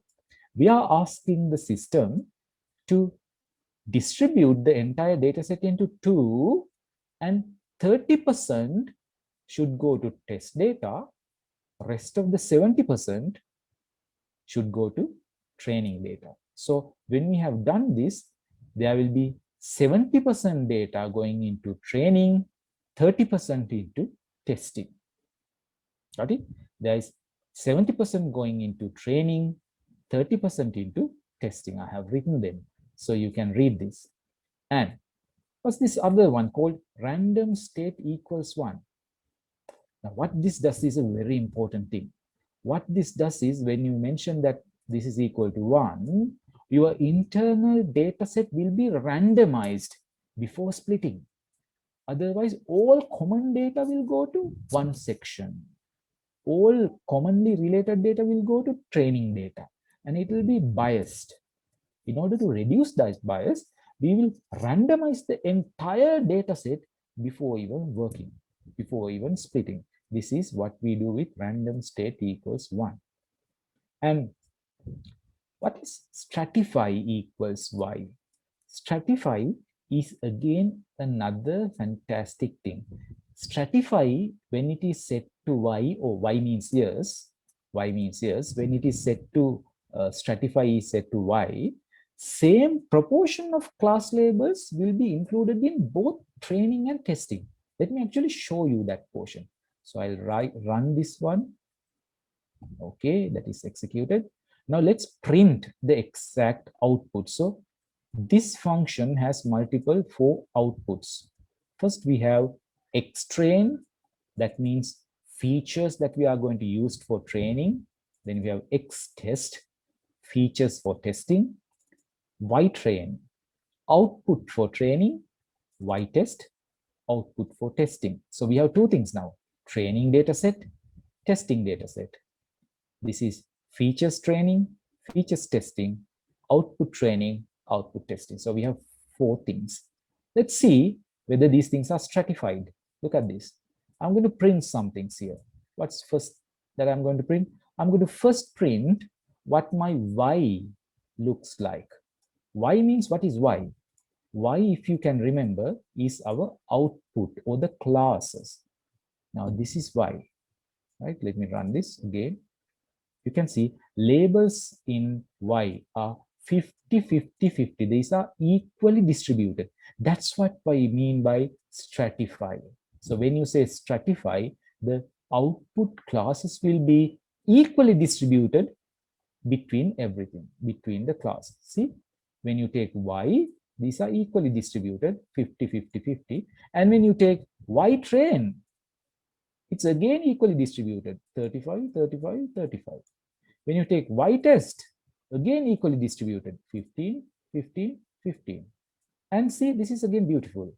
we are asking the system to distribute the entire data set into two, and 30% should go to test data, rest of the 70% should go to training data. So when we have done this, there will be 70% data going into training, 30% into testing. Got it? There is 70% going into training, 30% into testing. I have written them, so you can read this. And what's this other one called random state equals 1? Now, what this does is a very important thing. What this does is when you mention that this is equal to 1, your internal data set will be randomized before splitting. Otherwise, all common data will go to one section. All commonly related data will go to training data, and it will be biased. In order to reduce that bias, we will randomize the entire data set before even working, before even splitting. This is what we do with random state equals 1. And what is stratify equals Y? Stratify is again another fantastic thing. Stratify, when it is set to Y, or Y means yes, Y means yes, when it is set to stratify is set to Y, same proportion of class labels will be included in both training and testing. Let me actually show you that portion. So I'll run this one. Okay, that is executed. Now let's print the exact output. So this function has multiple 4 outputs. First, we have xtrain, that means features that we are going to use for training. Then we have xtest, features for testing. ytrain, output for training. ytest, output for testing. So we have two things now: training data set, testing data set. This is features training, features testing, output training, output testing. So we have 4 things. Let's see whether these things are stratified. Look at this. I'm going to print some things here. What's first that I'm going to print? I'm going to first print what my Y looks like. Y means, what is Y? Y, if you can remember, is our output or the classes. Now this is Y, right? Let me run this again. You can see labels in Y are 50, 50, 50. These are equally distributed. That's what I mean by stratify. So when you say stratify, the output classes will be equally distributed between everything, between the classes. See, when you take Y, these are equally distributed, 50, 50, 50. And when you take ytrain, it's again equally distributed, 35, 35, 35. When you take ytest, again equally distributed, 15, 15, 15. And see, this is again beautiful.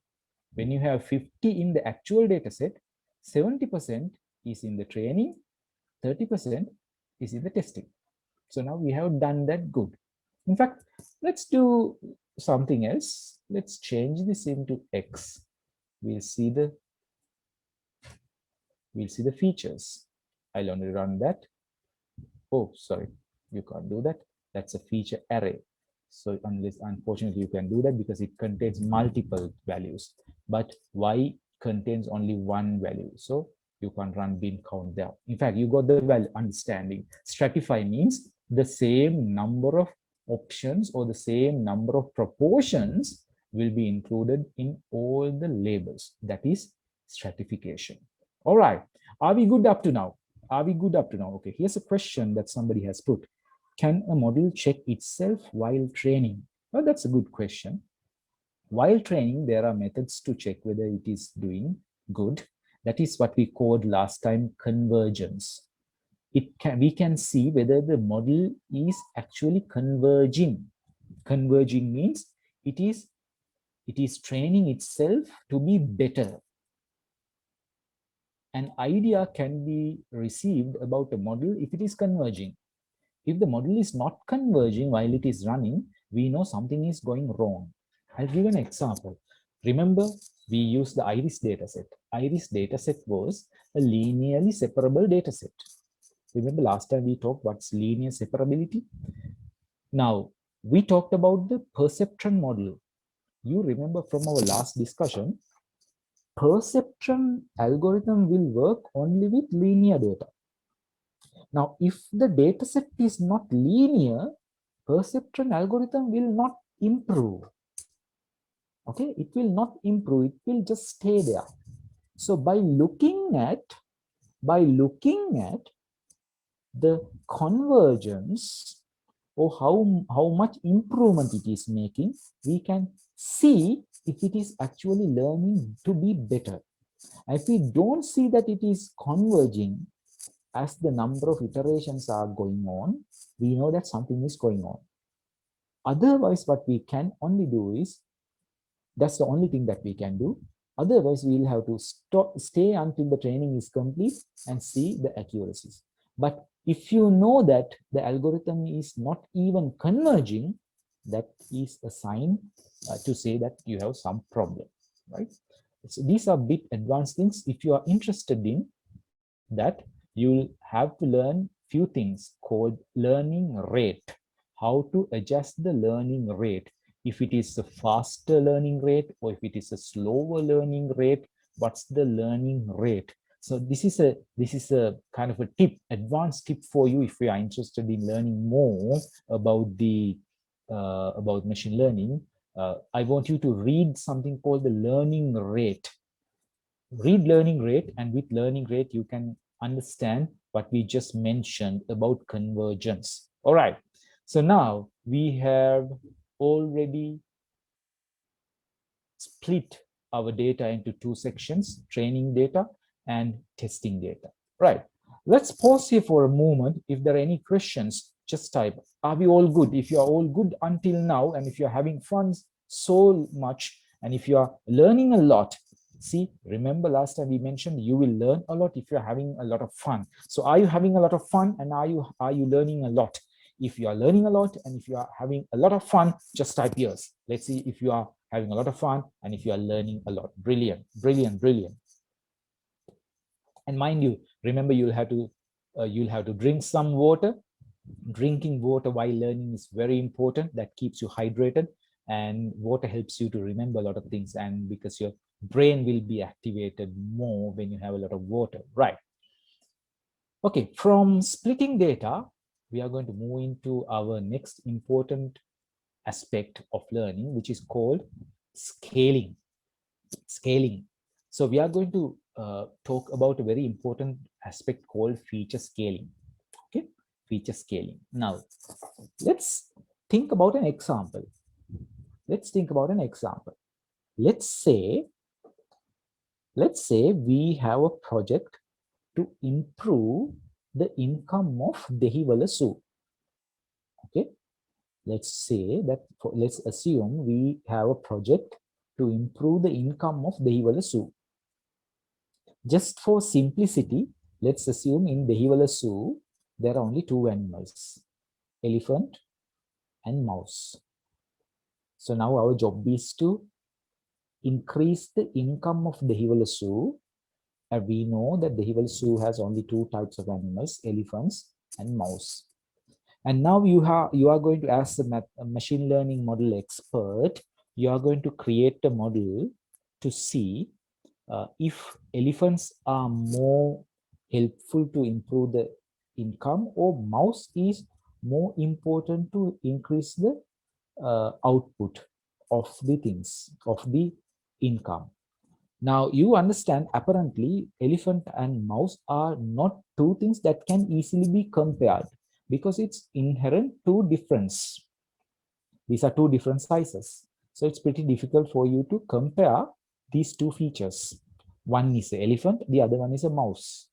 When you have 50 in the actual data set, 70% is in the training, 30% is in the testing. So now we have done that good. In fact, let's do something else. Let's change this into X. We'll see the features. I'll only run that. Oh, sorry, you can't do that. That's a feature array. So unfortunately, you can do that because it contains multiple values, but Y contains only one value. So you can't run bin count there. In fact, you got the value understanding. Stratify means the same number of options or the same number of proportions will be included in all the labels. That is stratification. All right. Are we good up to now? Are we good up to now? Okay, here's a question that somebody has put. Can a model check itself while training? Well, that's a good question. While training, there are methods to check whether it is doing good. That is what we called last time convergence. we can see whether the model is actually converging. Converging means it is training itself to be better. An idea can be received about a model if it is converging. If the model is not converging while it is running, we know something is going wrong. I'll give an example. Remember, we used the iris dataset. Iris dataset was a linearly separable dataset. Remember last time we talked what's linear separability? Now, we talked about the perceptron model. You remember from our last discussion, perceptron algorithm will work only with linear data. Now, if the dataset is not linear, perceptron algorithm will not improve. Okay, it will not improve, it will just stay there. So by looking at the convergence or how much improvement it is making, we can see if it is actually learning to be better. If we don't see that it is converging as the number of iterations are going on, we know that something is going on. Otherwise, what we can only do is, that's the only thing that we can do. Otherwise, we'll have to stay until the training is complete and see the accuracies. But if you know that the algorithm is not even converging, that is a sign to say that you have some problem, right? So these are bit advanced things. If you are interested in that, you'll have to learn few things called learning rate, how to adjust the learning rate. If it is a faster learning rate or if it is a slower learning rate, what's the learning rate? So this is a kind of a tip, advanced tip for you if you are interested in learning more about the about machine learning. I want you to read something called the learning rate. Read learning rate, and with learning rate you can understand what we just mentioned about convergence. All right, so now we have already split our data into two sections, training data and testing data. Right, let's pause here for a moment. If there are any questions, just type. Are we all good? If you are all good until now, and if you're having fun so much, and if you are learning a lot, see, remember last time we mentioned you will learn a lot if you're having a lot of fun. So are you having a lot of fun, and are you learning a lot? If you are learning a lot and if you are having a lot of fun, just type yes. Let's see if you are having a lot of fun and if you are learning a lot. Brilliant, brilliant, brilliant. And mind you, remember you'll have to drink some water. Drinking water while learning is very important. That keeps you hydrated, and water helps you to remember a lot of things, and because your brain will be activated more when you have a lot of water, right? Okay, from splitting data, we are going to move into our next important aspect of learning, which is called scaling. Scaling. So we are going to talk about a very important aspect called feature scaling. Okay, feature scaling. Now, let's think about an example. Let's think about an example. Let's say we have a project to improve the income of Dehiwala Zoo. Okay, let's assume we have a project to improve the income of Dehiwala Zoo. Just for simplicity, let's assume in Dehiwala Zoo there are only two animals, elephant and mouse. So now our job is to increase the income of Dehiwala Zoo. And we know that Dehiwala Zoo has only two types of animals, elephants and mouse. And now you are going to, as a machine learning model expert, you are going to create a model to see if elephants are more helpful to improve the income, or mouse is more important to increase the output of the things, of the income. Now you understand, apparently elephant and mouse are not two things that can easily be compared, because it's inherent to difference. These are two different sizes. So it's pretty difficult for you to compare these two features. One is an elephant, the other one is a mouse.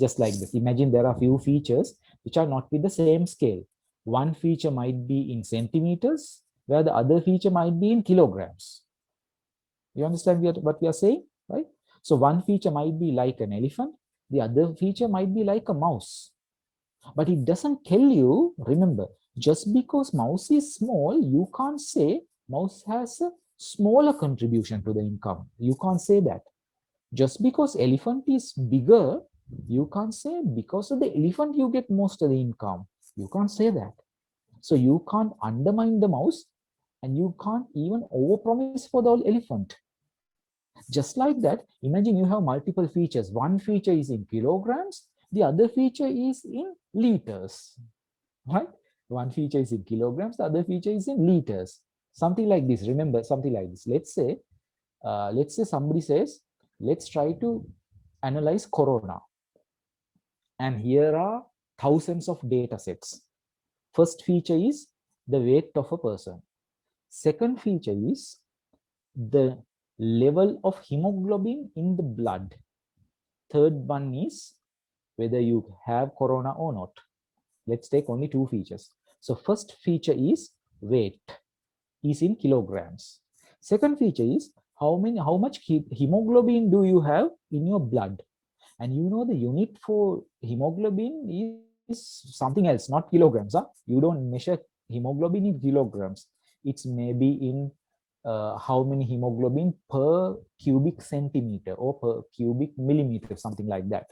just like this. Imagine there are few features which are not with the same scale. One feature might be in centimeters, where the other feature might be in kilograms. You understand what we are saying, right? So one feature might be like an elephant, the other feature might be like a mouse. But it doesn't tell you, remember, just because mouse is small, you can't say mouse has a smaller contribution to the income. You can't say that. Just because elephant is bigger, you can't say because of the elephant you get most of the income. You can't say that. So you can't undermine the mouse, and you can't even overpromise for the elephant. Just like that, imagine you have multiple features. One feature is in kilograms, the other feature is in liters, right? One feature is in kilograms, the other feature is in liters. Something like this. Remember, something like this. Let's say somebody says, let's try to analyze corona. And here are thousands of data sets. First feature is the weight of a person. Second feature is the level of hemoglobin in the blood. Third one is whether you have corona or not. Let's take only two features. So first feature is weight, is in kilograms. Second feature is how much hemoglobin do you have in your blood. And you know the unit for hemoglobin is something else, not kilograms. Huh? You don't measure hemoglobin in kilograms. It's maybe in how many hemoglobin per cubic centimeter or per cubic millimeter, something like that.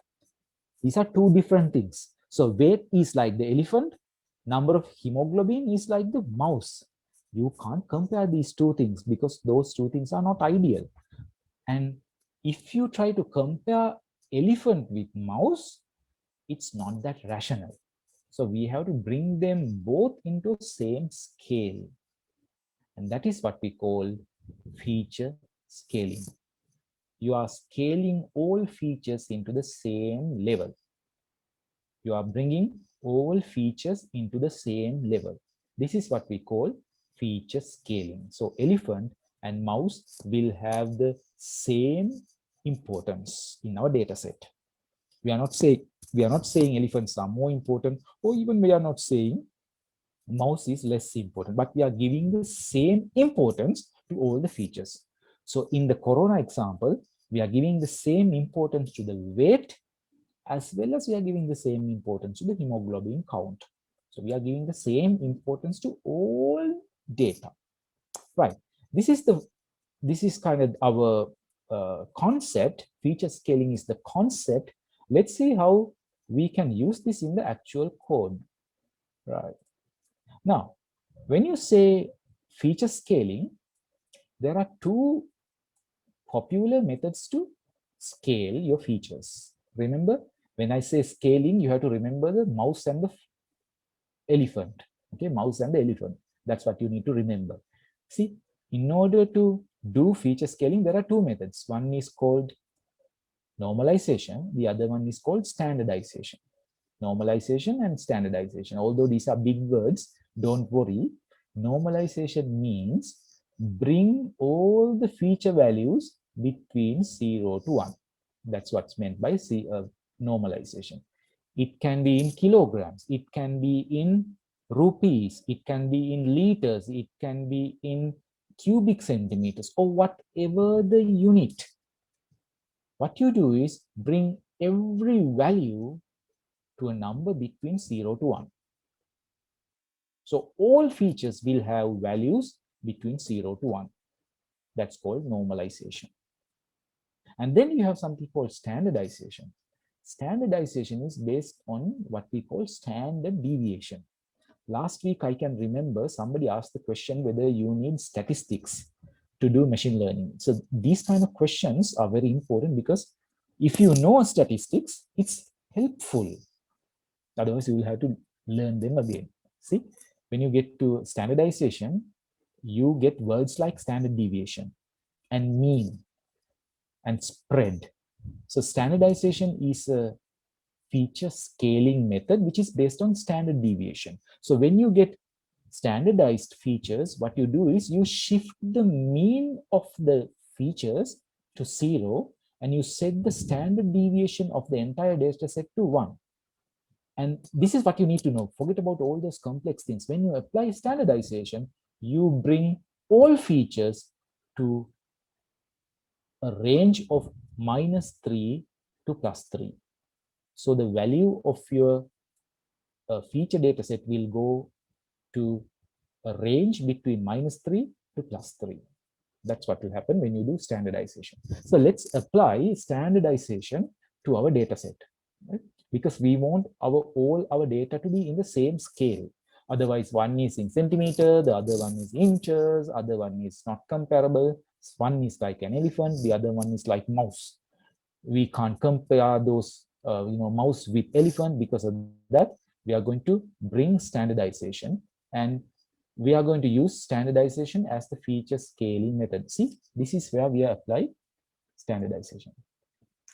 These are two different things. So weight is like the elephant, number of hemoglobin is like the mouse. You can't compare these two things because those two things are not ideal. And if you try to compare elephant with mouse, it's not that rational. So we have to bring them both into same scale. And that is what we call feature scaling. You are scaling all features into the same level. You are bringing all features into the same level. This is what we call feature scaling. So elephant and mouse will have the same importance in our data set. We are not saying elephants are more important, or even we are not saying mouse is less important, but we are giving the same importance to all the features. So in the corona example, we are giving the same importance to the weight as well as we are giving the same importance to the hemoglobin count. So we are giving the same importance to all data, right? This is kind of our concept. Feature scaling is the concept. Let's see how we can use this in the actual code, right? Now, when you say feature scaling, there are two popular methods to scale your features. Remember, when I say scaling, you have to remember the mouse and the elephant. Okay, mouse and the elephant. That's what you need to remember. See, in order to do feature scaling, there are two methods. One is called normalization. The other one is called standardization. Normalization and standardization. Although these are big words, don't worry. Normalization means bring all the feature values between 0 to 1. That's what's meant by normalization. It can be in kilograms, it can be in rupees, it can be in liters, it can be in cubic centimeters, or whatever the unit. What you do is bring every value to a number between 0 to 1. So all features will have values between 0 to 1. That's called normalization. And then you have something called standardization. Standardization is based on what we call standard deviation. Last week, I can remember somebody asked the question whether you need statistics to do machine learning. So these kind of questions are very important because if you know statistics, it's helpful. Otherwise, you will have to learn them again. See, when you get to standardization, you get words like standard deviation and mean and spread. So standardization is a feature scaling method which is based on standard deviation. So when you get standardized features, what you do is you shift the mean of the features to 0 and you set the standard deviation of the entire data set to 1. And this is what you need to know. Forget about all those complex things. When you apply standardization, you bring all features to a range of -3 to +3. So the value of your feature data set will go to a range between -3 to +3. That's what will happen when you do standardization. So let's apply standardization to our data set, right? Because we want all our data to be in the same scale. Otherwise, one is in centimeter, the other one is inches, other one is not comparable. One is like an elephant, the other one is like mouse. We can't compare those mouse with elephant. Because of that, we are going to bring standardization, and we are going to use standardization as the feature scaling method. See, this is where we apply standardization.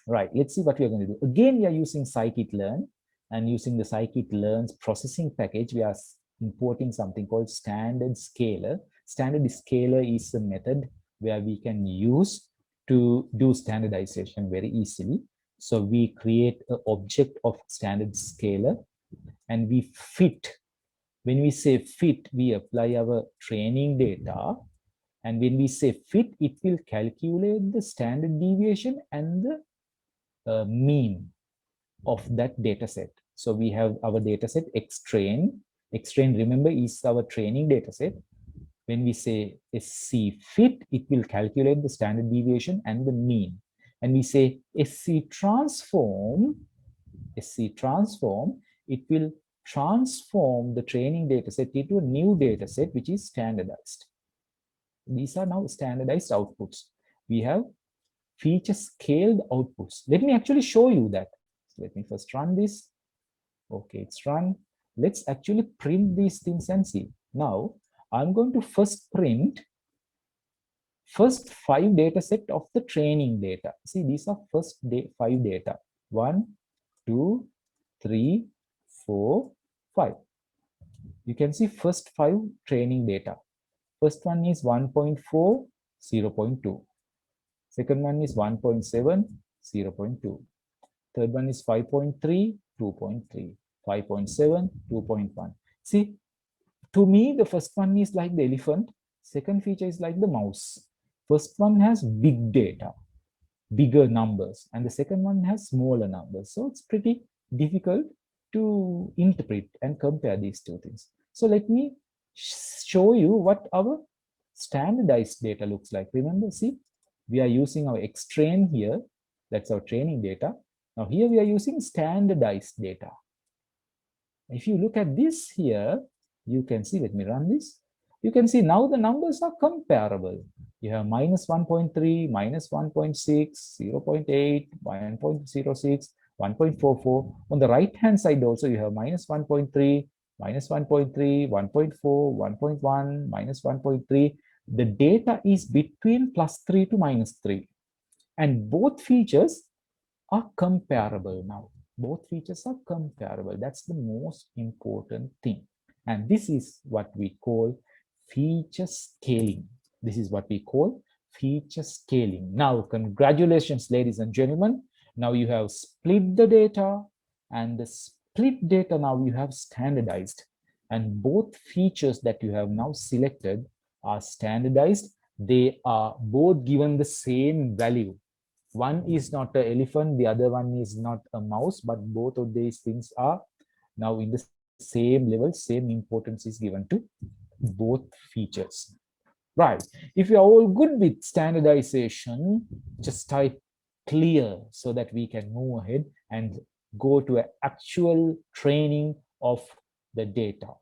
Right, let's see what we are going to do. Again, we are using scikit-learn, and using the scikit-learn's processing package, we are importing something called standard scaler. Standard scaler is a method where we can use to do standardization very easily. So we create an object of standard scaler, and we fit. When we say fit, we apply our training data. And when we say fit, it will calculate the standard deviation and the mean of that data set. So we have our data set xtrain. Xtrain, remember, is our training data set. When we say SC fit, it will calculate the standard deviation and the mean. And we say SC transform, it will transform the training data set into a new data set, which is standardized. These are now standardized outputs. We have feature scaled outputs. Let me actually show you that. So let me first run this. Okay, it's run. Let's actually print these things and see. Now, I'm going to first print first 5 data set of the training data. See, these are first 5 data. 1, 2, 3, 4, 5. You can see first 5 training data. First one is 1.4, 0.2. Second one is 1.7, 0.2. Third one is 5.3, 2.3. 5.7, 2.1. See, to me, the first one is like the elephant. Second feature is like the mouse. First one has big data, bigger numbers, and the second one has smaller numbers. So it's pretty difficult to interpret and compare these two things. So let me show you what our standardized data looks like. Remember, see, we are using our xtrain here. That's our training data. Now here we are using standardized data. If you look at this here, you can see, let me run this. You can see now the numbers are comparable. You have -1.3, -1.6, 0.8, 1.06, 1.44. On the right-hand side also, you have -1.3, -1.3, 1.4, 1.1, -1.3. The data is between +3 to -3. And both features are comparable now. Both features are comparable. That's the most important thing. And this is what we call feature scaling. This is what we call feature scaling. Now, congratulations, ladies and gentlemen. Now you have split the data, and the split data now you have standardized. And both features that you have now selected are standardized. They are both given the same value. One is not an elephant, the other one is not a mouse, but both of these things are now in the same level, same importance is given to both features. Right. If you are all good with standardization, just type clear so that we can move ahead and go to an actual training of the data.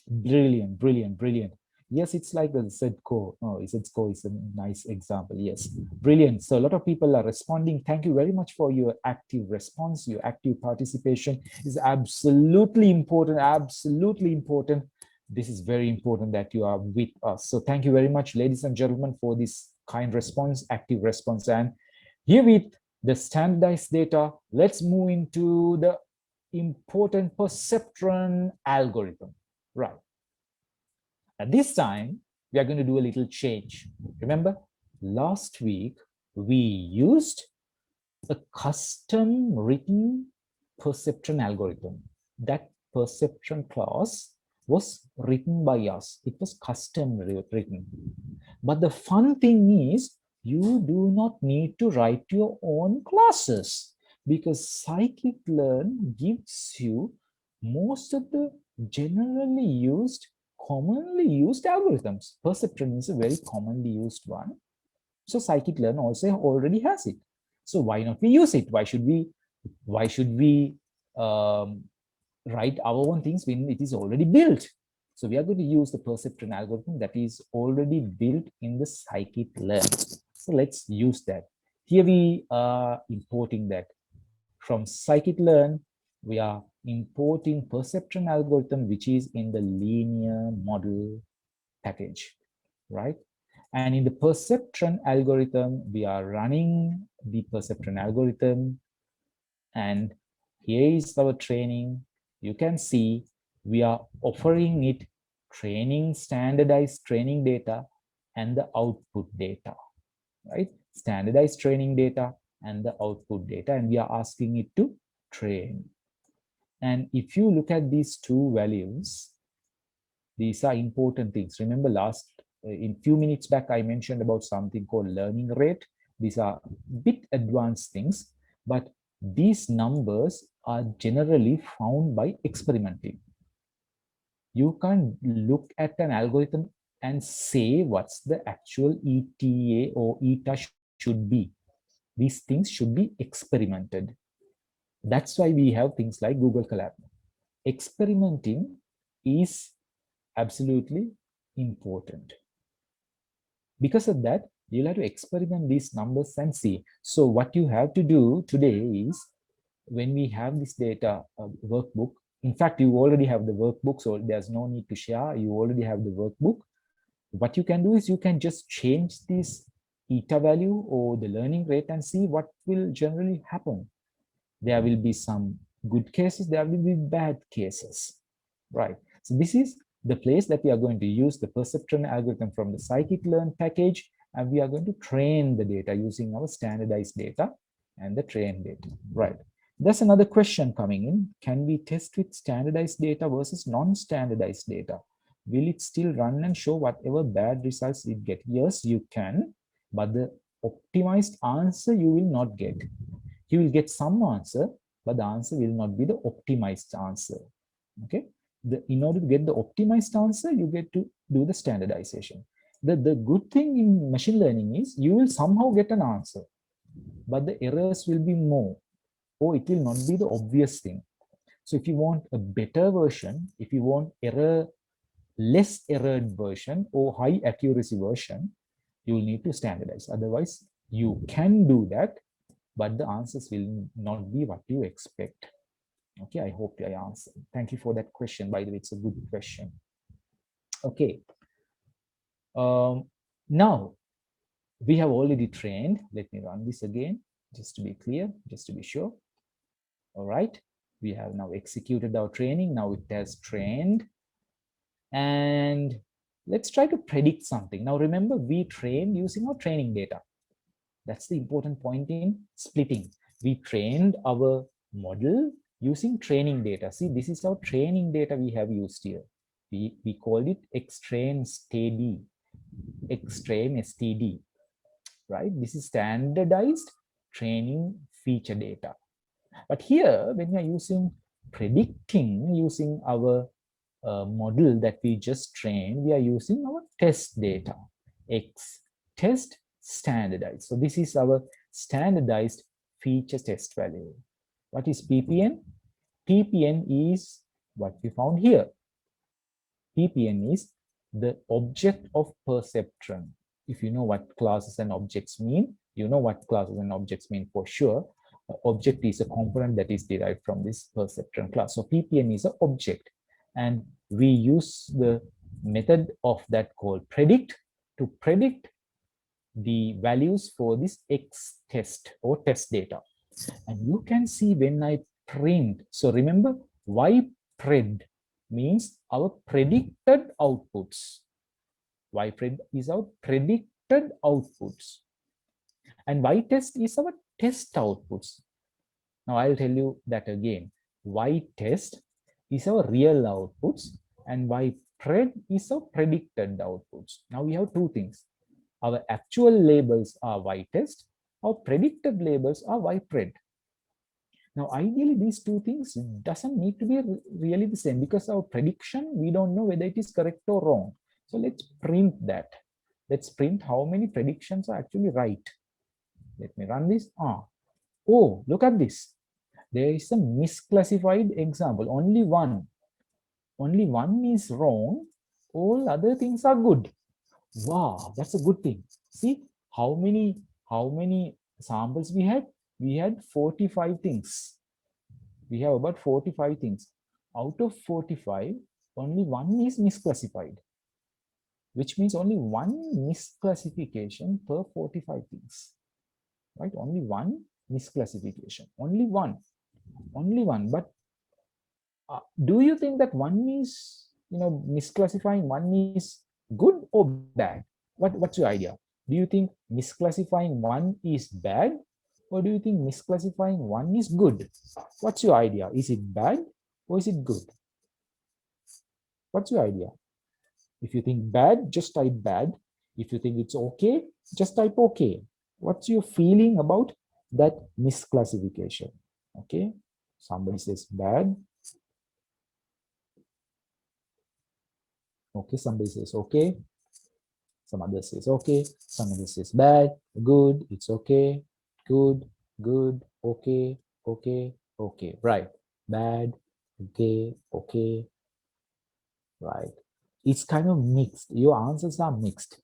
Brilliant, brilliant, brilliant. Yes, it's like the ZCO. Oh, ZCO is a nice example. Yes, brilliant. So a lot of people are responding. Thank you very much for your active response. Your active participation is absolutely important. Absolutely important. This is very important that you are with us. So thank you very much, ladies and gentlemen, for this kind response, active response. And here with the standardized data, let's move into the important perceptron algorithm. Right. At this time, we are going to do a little change. Remember, last week we used a custom written perceptron algorithm. That perceptron class was written by us. It was custom written. But the fun thing is, you do not need to write your own classes because scikit-learn gives you most of the generally used, commonly used algorithms. Perceptron is a very commonly used one. So scikit-learn also already has it. So why not we use it? Why should we write our own things when it is already built? So we are going to use the perceptron algorithm that is already built in the scikit-learn. So let's use that. Here we are importing that. From scikit-learn, we are importing perceptron algorithm, which is in the linear model package, right? And in the perceptron algorithm, we are running the perceptron algorithm. And here is our training. You can see we are offering it training, standardized training data and the output data, right? Standardized training data and the output data. And we are asking it to train. And if you look at these two values, these are important things. Remember in few minutes back, I mentioned about something called learning rate. These are bit advanced things, but these numbers are generally found by experimenting. You can't look at an algorithm and say what's the actual ETA or ETA should be. These things should be experimented. That's why we have things like Google Colab. Experimenting is absolutely important. Because of that, you'll have to experiment these numbers and see. So what you have to do today is, when we have this data workbook, in fact, you already have the workbook, so there's no need to share. You already have the workbook. What you can do is you can just change this eta value or the learning rate and see what will generally happen. There will be some good cases, there will be bad cases, right? So this is the place that we are going to use the perceptron algorithm from the scikit-learn package, and we are going to train the data using our standardized data and the trained data, right? There's another question coming in. Can we test with standardized data versus non-standardized data? Will it still run and show whatever bad results it get? Yes, you can, but the optimized answer you will not get. You will get some answer, but the answer will not be the optimized answer. Okay. In order to get the optimized answer, you get to do the standardization. The good thing in machine learning is you will somehow get an answer, but the errors will be more, or it will not be the obvious thing. So if you want a better version, if you want less errored version or high accuracy version, you will need to standardize. Otherwise, you can do that, but the answers will not be what you expect. Okay, I hope I answered. Thank you for that question. By the way, it's a good question. Okay. Now, we have already trained. Let me run this again, just to be clear, just to be sure. All right. We have now executed our training. Now it has trained. And let's try to predict something. Now, remember, we trained using our training data. That's the important point in splitting. We trained our model using training data. See, this is our training data we have used here. We called it extreme STD, right? This is standardized training feature data. But here, when we are using predicting, using our model that we just trained, we are using our test data, X test standardized. So this is our standardized feature test value. What is PPN? PPN is what we found here. PPN is the object of perceptron. If you know what classes and objects mean, you know what classes and objects mean for sure. Object is a component that is derived from this perceptron class. So PPN is an object. And we use the method of that called predict to predict the values for this X test or test data. And you can see when I print, so remember, y pred means our predicted outputs. Y pred is our predicted outputs. And y test is our test outputs. Now I'll tell you that again. Y test is our real outputs and Y pred is our predicted outputs. Now we have two things. Our actual labels are Y test, our predicted labels are Y pred. Now, ideally, these two things doesn't need to be really the same, because our prediction, we don't know whether it is correct or wrong. So let's print that. Let's print how many predictions are actually right. Let me run this. Oh, look at this. There is a misclassified example. Only one. Only one is wrong. All other things are good. Wow, that's a good thing. See how many samples we had? We had 45 things. We have about 45 things. Out of 45, only one is misclassified, which means only one misclassification per 45 things, right? Only one misclassification, only one. But do you think that one is, misclassifying one is good or bad? What's your idea? Do you think misclassifying one is bad, or do you think misclassifying one is good? What's your idea? Is it bad or is it good? What's your idea? If you think bad, just type bad. If you think it's okay, just type okay. What's your feeling about that misclassification? Okay, somebody says bad. Okay, somebody says okay. Some other says okay. Some other says bad, good, it's okay, good, good, okay, okay, okay. Right, bad, okay, okay. Right. It's kind of mixed. Your answers are mixed.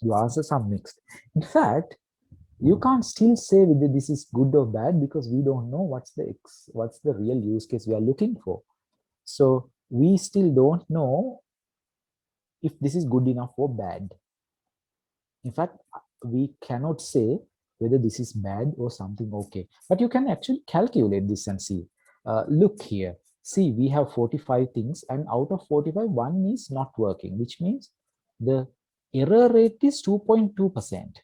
Your answers are mixed. In fact, you can't still say whether this is good or bad, because we don't know what's the real use case we are looking for. So we still don't know if this is good enough or bad. In fact, we cannot say whether this is bad or something okay. But you can actually calculate this and see. Look here. See, we have 45 things, and out of 45, one is not working, which means the error rate is 2.2%.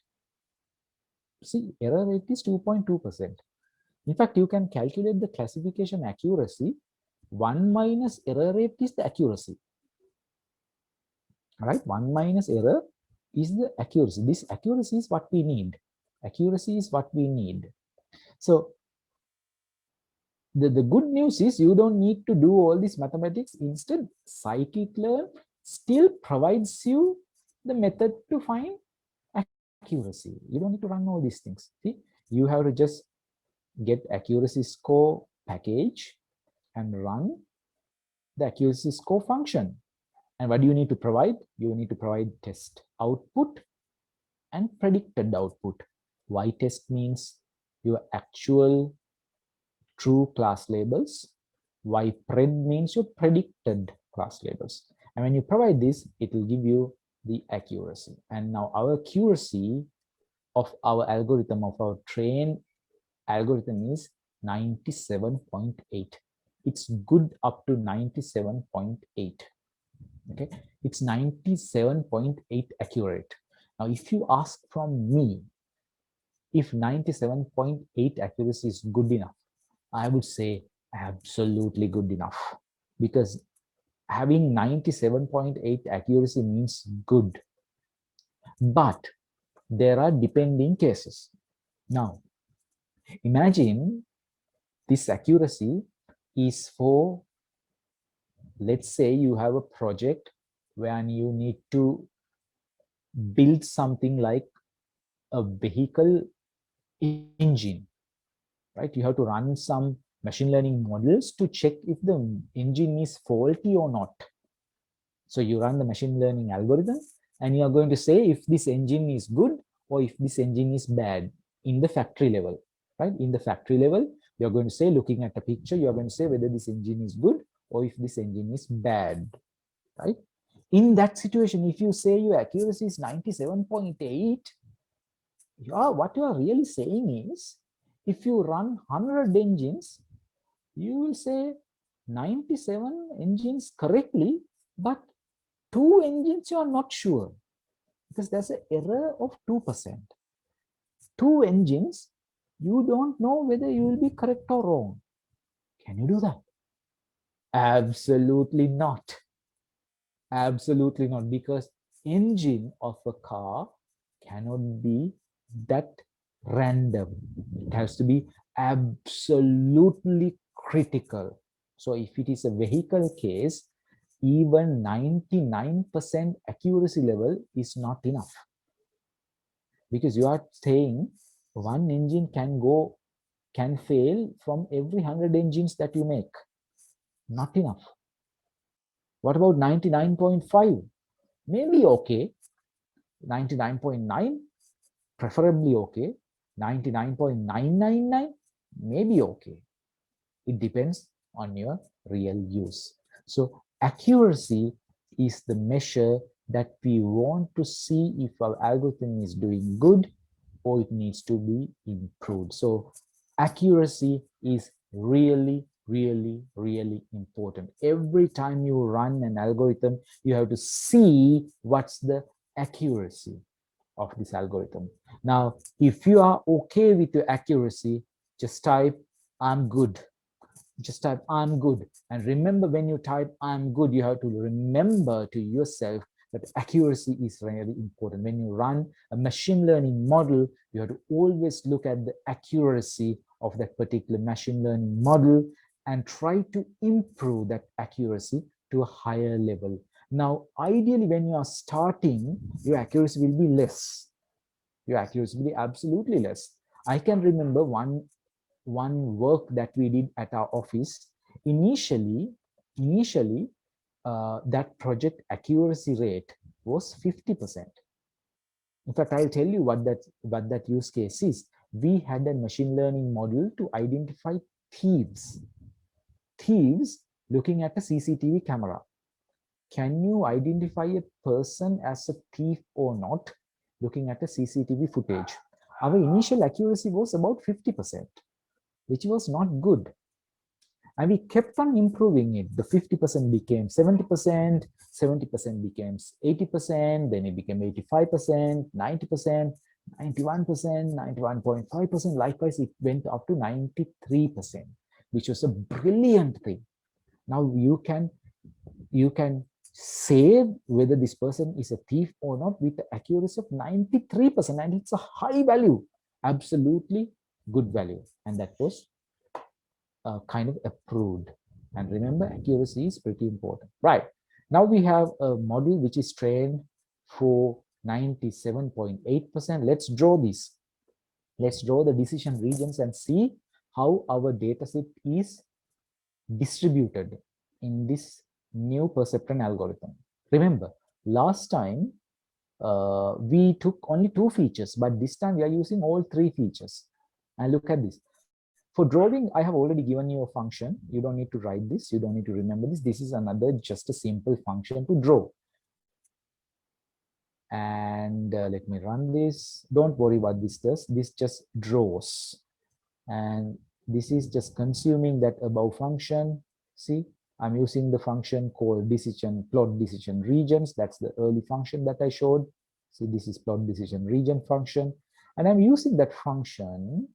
See, error rate is 2.2%. In fact, you can calculate the classification accuracy. 1 minus error rate is the accuracy. All right, 1 minus error is the accuracy. This accuracy is what we need. Accuracy is what we need. So the good news is you don't need to do all this mathematics. Instead, scikit-learn still provides you the method to find accuracy. You don't need to run all these things. See, you have to just get accuracy score package and run the accuracy score function. And what do you need to provide? You need to provide test output and predicted output. Y test means your actual true class labels. Y pred means your predicted class labels. And when you provide this, it will give you the accuracy. And now our accuracy of our algorithm, of our trained algorithm, is 97.8. It's good up to 97.8. Okay, it's 97.8 accurate. Now, if you ask from me, if 97.8 accuracy is good enough, I would say absolutely good enough, because having 97.8 accuracy means good. But there are depending cases. Now, imagine this accuracy is for, let's say you have a project where you need to build something like a vehicle engine, right? You have to run some machine learning models to check if the engine is faulty or not. So you run the machine learning algorithm, and you are going to say if this engine is good or if this engine is bad in the factory level, right? In the factory level, you're going to say, looking at the picture, you're going to say whether this engine is good or if this engine is bad, right? In that situation, if you say your accuracy is 97.8, what you are really saying is, if you run 100 engines, you will say 97 engines correctly, but 2 engines you are not sure, because there's an error of 2%. 2 engines You don't know whether you will be correct or wrong. Can you do that? Absolutely not. Absolutely not, because engine of a car cannot be that random. It has to be absolutely critical. So if it is a vehicle case, even 99% accuracy level is not enough, because you are saying one engine can fail from every 100 engines that you make. Not enough. What about 99.5? Maybe okay. 99.9, preferably okay. 99.999, maybe okay. It depends on your real use. So accuracy is the measure that we want to see if our algorithm is doing good or it needs to be improved. So accuracy is really, really, really important. Every time you run an algorithm, you have to see what's the accuracy of this algorithm. Now, if you are okay with your accuracy, just type, I'm good. Just type, I'm good. And remember, when you type, I'm good, you have to remember to yourself that accuracy is really important. When you run a machine learning model, you have to always look at the accuracy of that particular machine learning model and try to improve that accuracy to a higher level. Now, ideally, when you are starting, your accuracy will be less. Your accuracy will be absolutely less. I can remember one work that we did at our office. Initially, that project accuracy rate was 50%. In fact, I'll tell you what that use case is. We had a machine learning model to identify thieves. Thieves looking at a CCTV camera. Can you identify a person as a thief or not looking at a CCTV footage? Our initial accuracy was about 50%, which was not good. And we kept on improving it. The 50% became 70%, 70% became 80%, then it became 85%, 90%, 91%, 91.5%. Likewise, it went up to 93%, which was a brilliant thing. Now you can say whether this person is a thief or not with the accuracy of 93%, and it's a high value, absolutely good value. And that was kind of approved. And remember, accuracy is pretty important. Right. Now we have a model which is trained for 97.8%. Let's draw this. Let's draw the decision regions and see how our dataset is distributed in this new perceptron algorithm. Remember, last time we took only 2 features, but this time we are using all 3 features. And look at this. For drawing, I have already given you a function. You don't need to write this. You don't need to remember this. This is another, just a simple function to draw. And let me run this. Don't worry what this does. This just draws. And this is just consuming that above function. See, I'm using the function called plot decision regions. That's the early function that I showed. See, this is plot decision region function. And I'm using that function,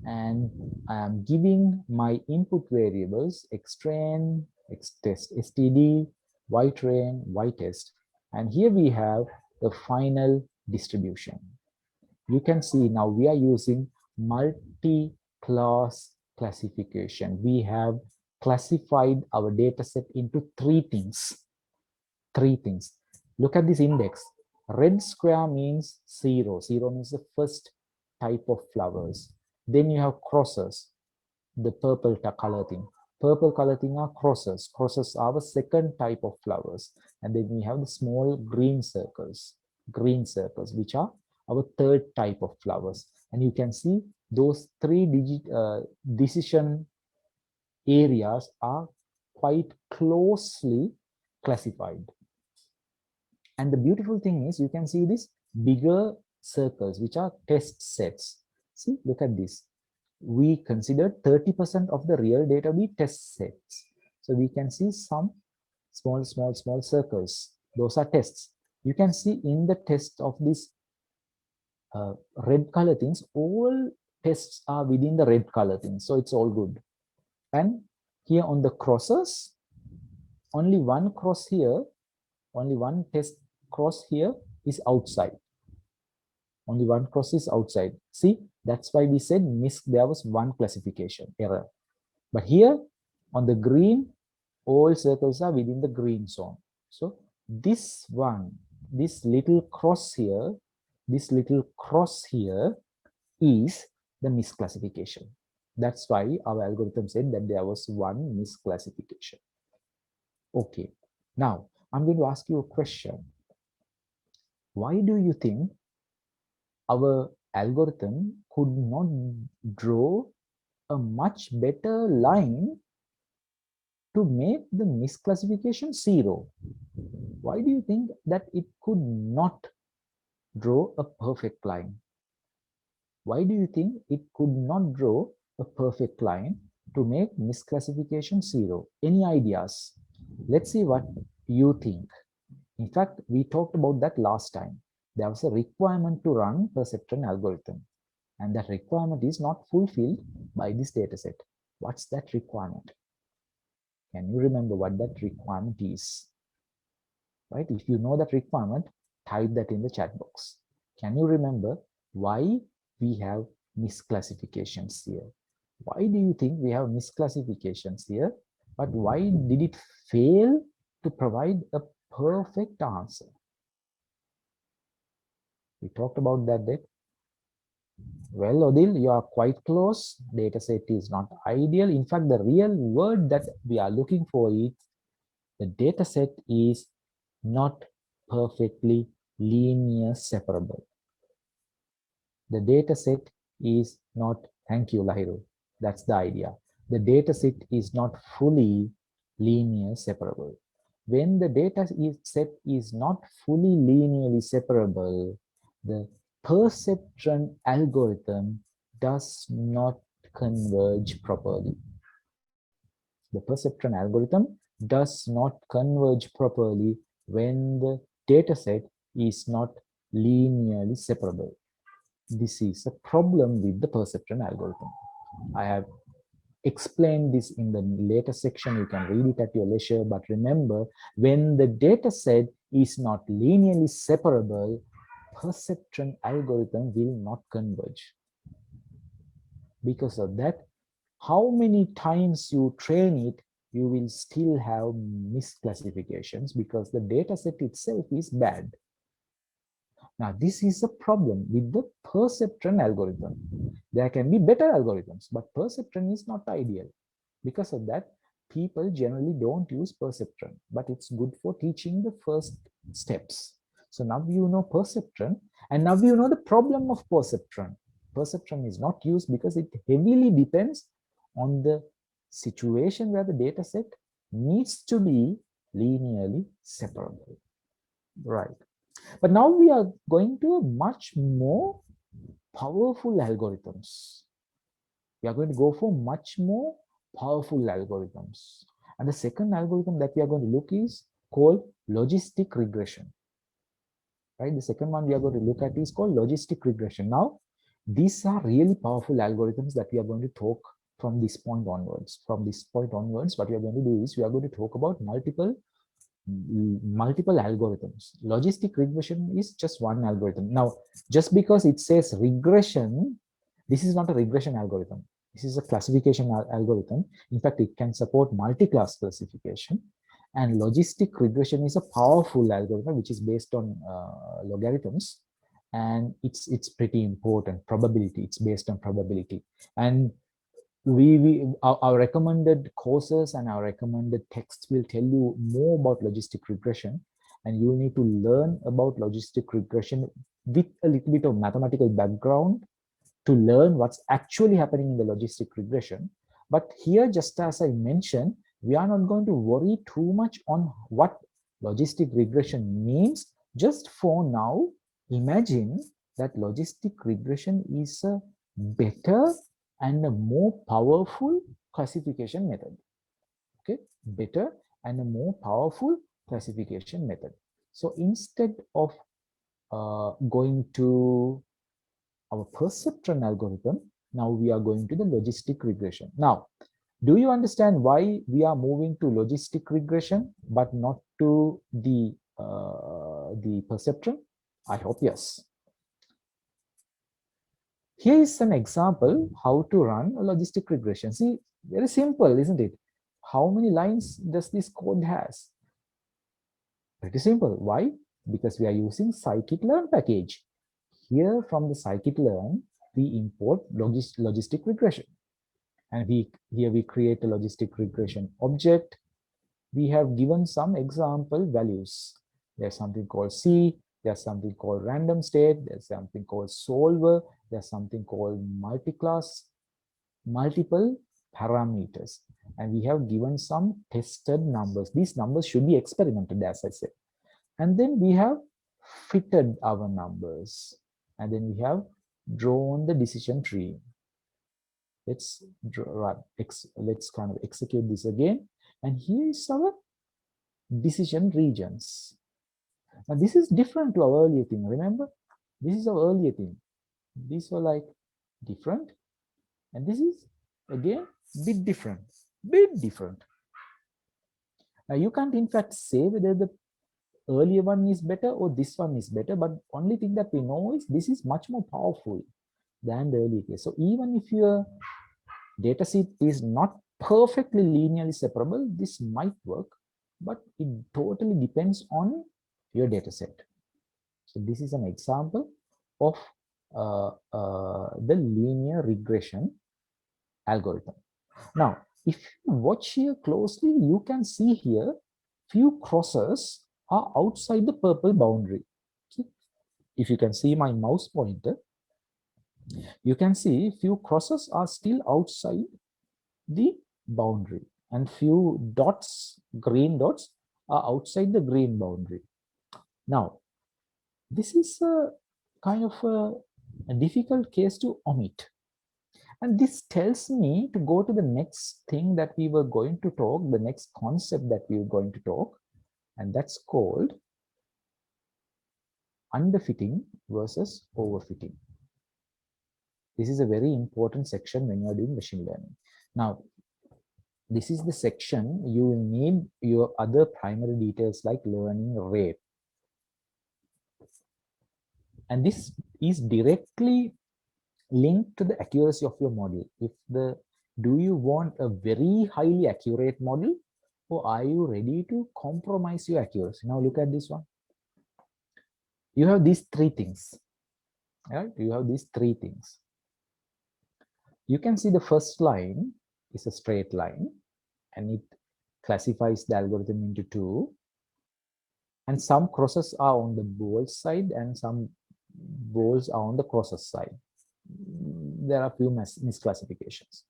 and I'm giving my input variables xtrain, xtest, std, ytrain, ytest. And here we have the final distribution. You can see now we are using multi-class classification. We have classified our data set into 3 things. 3 things. Look at this index. Red square means 0. 0 means the first type of flowers. Then you have crosses, the purple color thing. Purple color thing are crosses. Crosses are the second type of flowers. And then we have the small green circles, which are our third type of flowers. And you can see those 3 decision areas are quite closely classified. And the beautiful thing is you can see these bigger circles, which are test sets. See, look at this. We considered 30% of the real data be test sets. So we can see some small circles. Those are tests. You can see in the test of these red color things, all tests are within the red color thing, so it's all good. And here on the crosses, only one cross here, only one test cross here is outside. Only one cross is outside. See, that's why we said there was one classification error. But here on the green, all circles are within the green zone. So this one, this little cross here is the misclassification. That's why our algorithm said that there was one misclassification. Okay, now I'm going to ask you a question. Why do you think our algorithm could not draw a much better line to make the misclassification 0? Why do you think that it could not draw a perfect line? Why do you think it could not draw a perfect line to make misclassification 0? Any ideas? Let's see what you think. In fact, we talked about that last time. There was a requirement to run perceptron algorithm, and that requirement is not fulfilled by this dataset. What's that requirement? Can you remember what that requirement is? Right? If you know that requirement, type that in the chat box. Can you remember why we have misclassifications here? Why do you think we have misclassifications here? But why did it fail to provide a perfect answer? We talked about that, date. Well, Odil, you are quite close. Dataset is not ideal. In fact, the real word that we are looking for is the dataset is not perfectly linear separable. The dataset is not, thank you, Lahiru. That's the idea. The dataset is not fully linear separable. When the data set is not fully linearly separable, the perceptron algorithm does not converge properly. The perceptron algorithm does not converge properly when the dataset is not linearly separable. This is a problem with the perceptron algorithm. I have explained this in the later section. You can read it at your leisure, but remember, when the dataset is not linearly separable, perceptron algorithm will not converge. Because of that, how many times you train it, you will still have misclassifications because the dataset itself is bad. Now, this is a problem with the perceptron algorithm. There can be better algorithms, but perceptron is not ideal. Because of that, people generally don't use perceptron, but it's good for teaching the first steps. So now you know perceptron, and now you know the problem of perceptron. Perceptron is not used because it heavily depends on the situation where the data set needs to be linearly separable. Right. But now we are going to a much more powerful algorithms. We are going to go for much more powerful algorithms. And the second algorithm that we are going to look is called logistic regression. Right? The second one we are going to look at is called logistic regression. Now, these are really powerful algorithms that we are going to talk from this point onwards. From this point onwards, what we are going to do is we are going to talk about multiple algorithms. Logistic regression is just one algorithm. Now, just because it says regression, this is not a regression algorithm. This is a classification algorithm. In fact, it can support multi-class classification. And logistic regression is a powerful algorithm which is based on logarithms. And it's pretty important. Probability, it's based on probability. And our recommended courses and our recommended texts will tell you more about logistic regression, and you need to learn about logistic regression with a little bit of mathematical background to learn what's actually happening in the logistic regression. But here, just as I mentioned, we are not going to worry too much on what logistic regression means. Just for now, imagine that logistic regression is a better and a more powerful classification method. Okay, better and a more powerful classification method. So instead of going to our perceptron algorithm, Now we are going to the logistic regression. Now, do you understand why we are moving to logistic regression, but not to the perceptron? I hope yes. Here is an example how to run a logistic regression. See, very simple, isn't it? How many lines does this code has? Pretty simple. Why? Because we are using scikit-learn package. Here from the scikit-learn, we import logistic regression. And here we create a logistic regression object. We have given some example values. There's something called C, there's something called random state, there's something called solver, there's something called multi-class, multiple parameters. And we have given some tested numbers. These numbers should be experimented, as I said. And then we have fitted our numbers. And then we have drawn the decision tree. Let's kind of execute this again. And here is our decision regions. Now this is different to our earlier thing. Remember, this is our earlier thing. These were like different, and this is again bit different, bit different. Now you can't in fact say whether the earlier one is better or this one is better, but only thing that we know is this is much more powerful than the earlier case. So even if your data set is not perfectly linearly separable, this might work, but it totally depends on your data set. So this is an example of the linear regression algorithm. Now, if you watch here closely, you can see here few crosses are outside the purple boundary. See? If you can see my mouse pointer, you can see few crosses are still outside the boundary, and few dots, green dots, are outside the green boundary. Now, this is a kind of a difficult case to omit. And this tells me to go to the next thing that we were going to talk, the next concept that we were going to talk, and that's called underfitting versus overfitting. This is a very important section when you're doing machine learning. Now, this is the section you will need your other primary details like learning rate. And this is directly linked to the accuracy of your model. Do you want a very highly accurate model, or are you ready to compromise your accuracy? Now look at this one. You have these three things. Right? You have these three things. You can see the first line is a straight line, and it classifies the algorithm into two. And some crosses are on the bold side, and some bolds are on the crosses side. There are few misclassifications.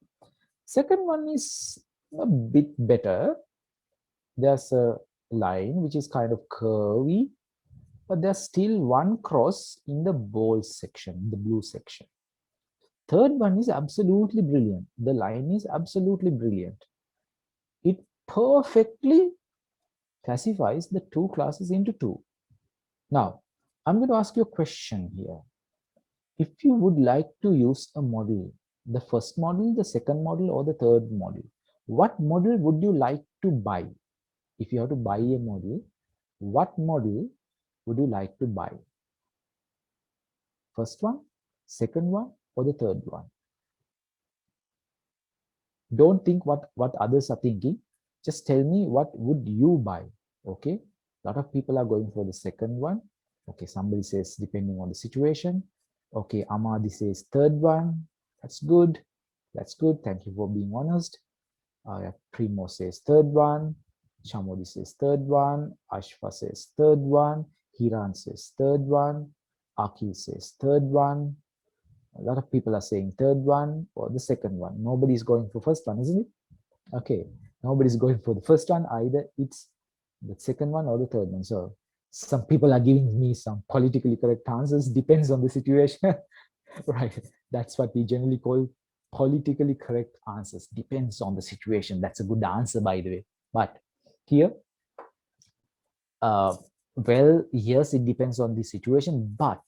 Second one is a bit better. There's a line which is kind of curvy, but there's still one cross in the bold section, the blue section. Third one is absolutely brilliant. The line is absolutely brilliant. It perfectly classifies the two classes into two. Now, I'm going to ask you a question here. If you would like to use a model, the first model, the second model, or the third model, what model would you like to buy? If you have to buy a model, what model would you like to buy? First one, second one, or the third one? Don't think what others are thinking. Just tell me what would you buy, okay? A lot of people are going for the second one. Okay, somebody says depending on the situation. Okay, Amadi says third one. That's good. That's good. Thank you for being honest. Primo says third one. Chamodi says third one. Ashfa says third one. Hiran says third one. Akil says third one. A lot of people are saying third one or the second one. Nobody's going for first one, isn't it? Okay, nobody's going for the first one either. It's the second one or the third one. So some people are giving me some politically correct answers. Depends on the situation. Right, that's what we generally call politically correct answers. Depends on the situation. That's a good answer, by the way. But here, well, yes, it depends on the situation. But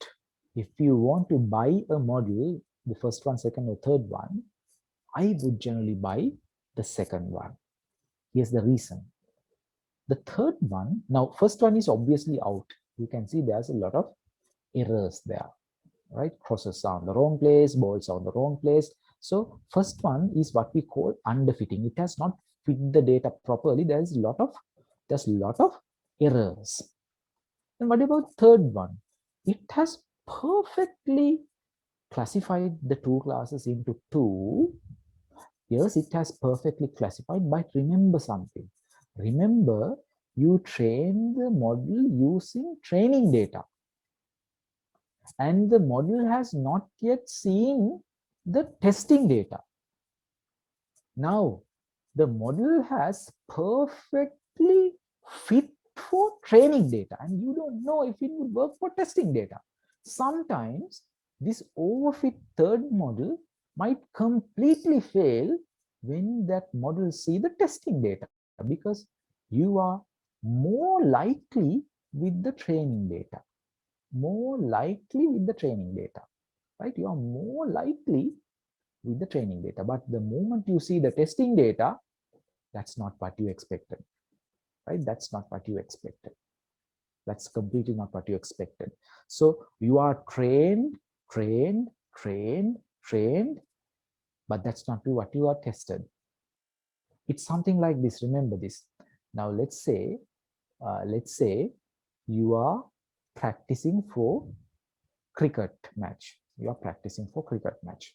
if you want to buy a model, the first one, second, or third one, I would generally buy the second one. Here's the reason. The third one, now first one is obviously out. You can see there's a lot of errors there, right? Crosses are on the wrong place, balls are on the wrong place. So first one is what we call underfitting. It has not fit the data properly. There's a lot of errors. And what about third one? It has perfectly classified the two classes into two. Yes, it has perfectly classified, but remember something. Remember, you train the model using training data. And the model has not yet seen the testing data. Now, the model has perfectly fit for training data, and you don't know if it would work for testing data. Sometimes this overfit third model might completely fail when that model see the testing data, because you are more likely with the training data. More likely with the training data, right? You are more likely with the training data. But the moment you see the testing data, that's not what you expected, right? That's not what you expected. That's completely not what you expected. So you are trained, but that's not what you are tested. It's something like this. Remember this. Now let's say you are practicing for cricket match. You are practicing for cricket match,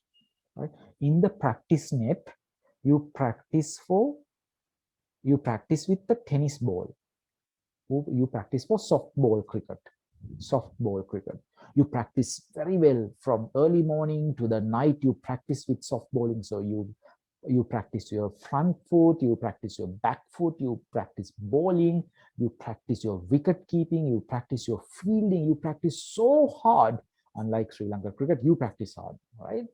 right? In the practice net, you practice with the tennis ball. You practice for softball cricket. You practice very well from early morning to the night. You practice with softballing. So you practice your front foot, you practice your back foot, you practice bowling, you practice your wicket keeping, you practice your fielding, you practice so hard. Unlike Sri Lanka cricket, you practice hard, right?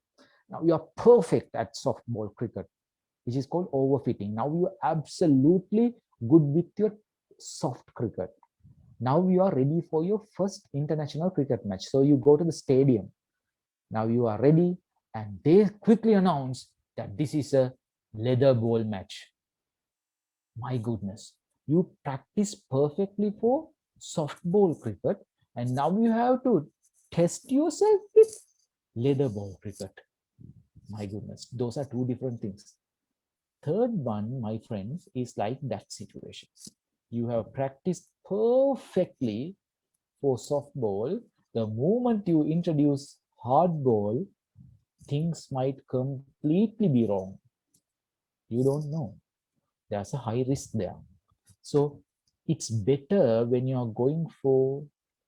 Now you are perfect at softball cricket, which is called overfitting. Now you are absolutely good with your soft cricket. Now you are ready for your first international cricket match. So you go to the stadium. Now you are ready, and they quickly announce that this is a leather ball match. My goodness, you practice perfectly for softball cricket, and now you have to test yourself with leather ball cricket. My goodness, those are two different things. Third one, my friends, is like that situation. You have practiced perfectly for softball. The moment you introduce hardball, things might completely be wrong. You don't know. There's a high risk there. So it's better when you are going for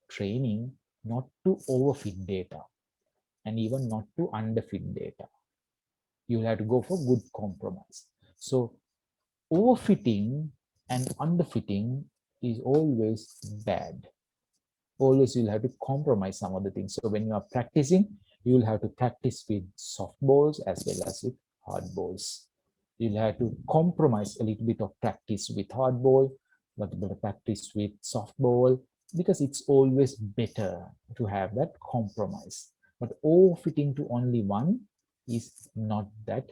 training not to overfit data and even not to underfit data. You have to go for good compromise. So overfitting and underfitting is always bad. Always you'll have to compromise some of the things. So when you are practicing, you'll have to practice with soft balls as well as with hard balls. You'll have to compromise a little bit of practice with hard ball, but practice with soft ball, because it's always better to have that compromise. But overfitting to only one is not that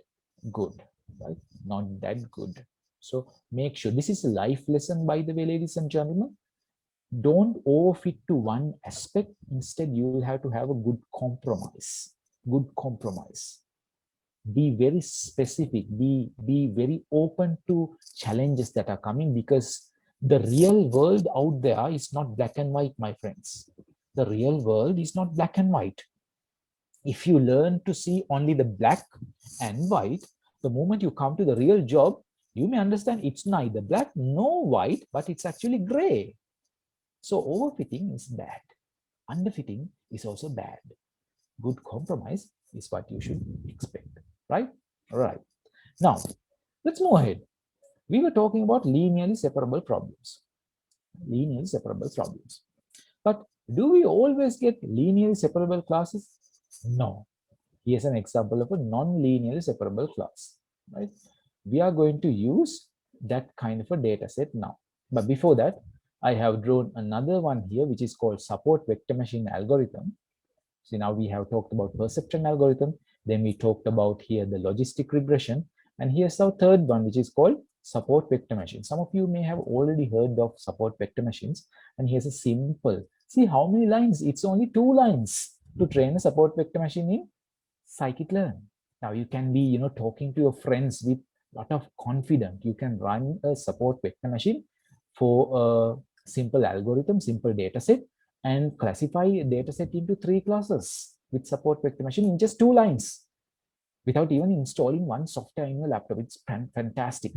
good, right? Not that good. So make sure, this is a life lesson, by the way, ladies and gentlemen. Don't overfit to one aspect. Instead, you will have to have a good compromise. Good compromise. Be very specific. Be very open to challenges that are coming, because the real world out there is not black and white, my friends. The real world is not black and white. If you learn to see only the black and white, the moment you come to the real job, you may understand it's neither black nor white, but it's actually gray. So overfitting is bad. Underfitting is also bad. Good compromise is what you should expect, right? All right. Now, let's move ahead. We were talking about linearly separable problems. Linearly separable problems. But do we always get linearly separable classes? No. Here's an example of a non-linearly separable class, right? We are going to use that kind of a data set now. But before that, I have drawn another one here, which is called support vector machine algorithm. So now we have talked about perceptron algorithm. Then we talked about here the logistic regression. And here's our third one, which is called support vector machine. Some of you may have already heard of support vector machines. And here's a simple, see how many lines? It's only 2 lines to train a support vector machine in scikit-learn. Now you can be, talking to your friends with a lot of confidence. You can run a support vector machine for a simple algorithm, simple data set, and classify a data set into 3 classes with support vector machine in just 2 lines without even installing one software in your laptop. It's fantastic.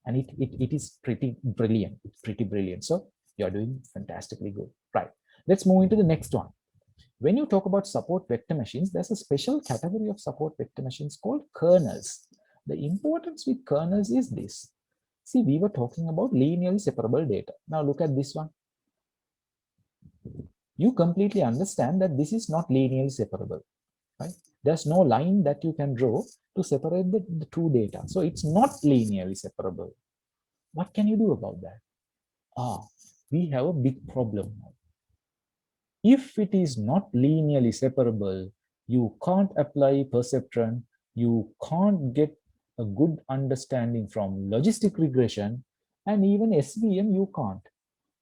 And it is pretty brilliant. It's pretty brilliant. So you're doing fantastically good. Right. Let's move into the next one. When you talk about support vector machines, there's a special category of support vector machines called kernels. The importance with kernels is this. See, we were talking about linearly separable data. Now look at this one. You completely understand that this is not linearly separable, right? There's no line that you can draw to separate the two data. So it's not linearly separable. What can you do about that? We have a big problem now. If it is not linearly separable, you can't apply perceptron, you can't get a good understanding from logistic regression, and even SVM you can't.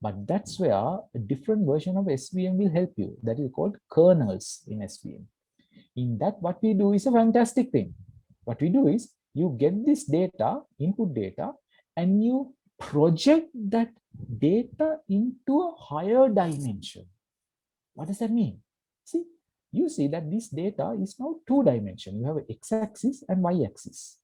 But that's where a different version of SVM will help you. That is called kernels in SVM. In that, what we do is a fantastic thing. What we do is you get this data, input data, and you project that data into a higher dimension. What does that mean? See, you see that this data is now 2-dimensional. You have an x-axis and y-axis.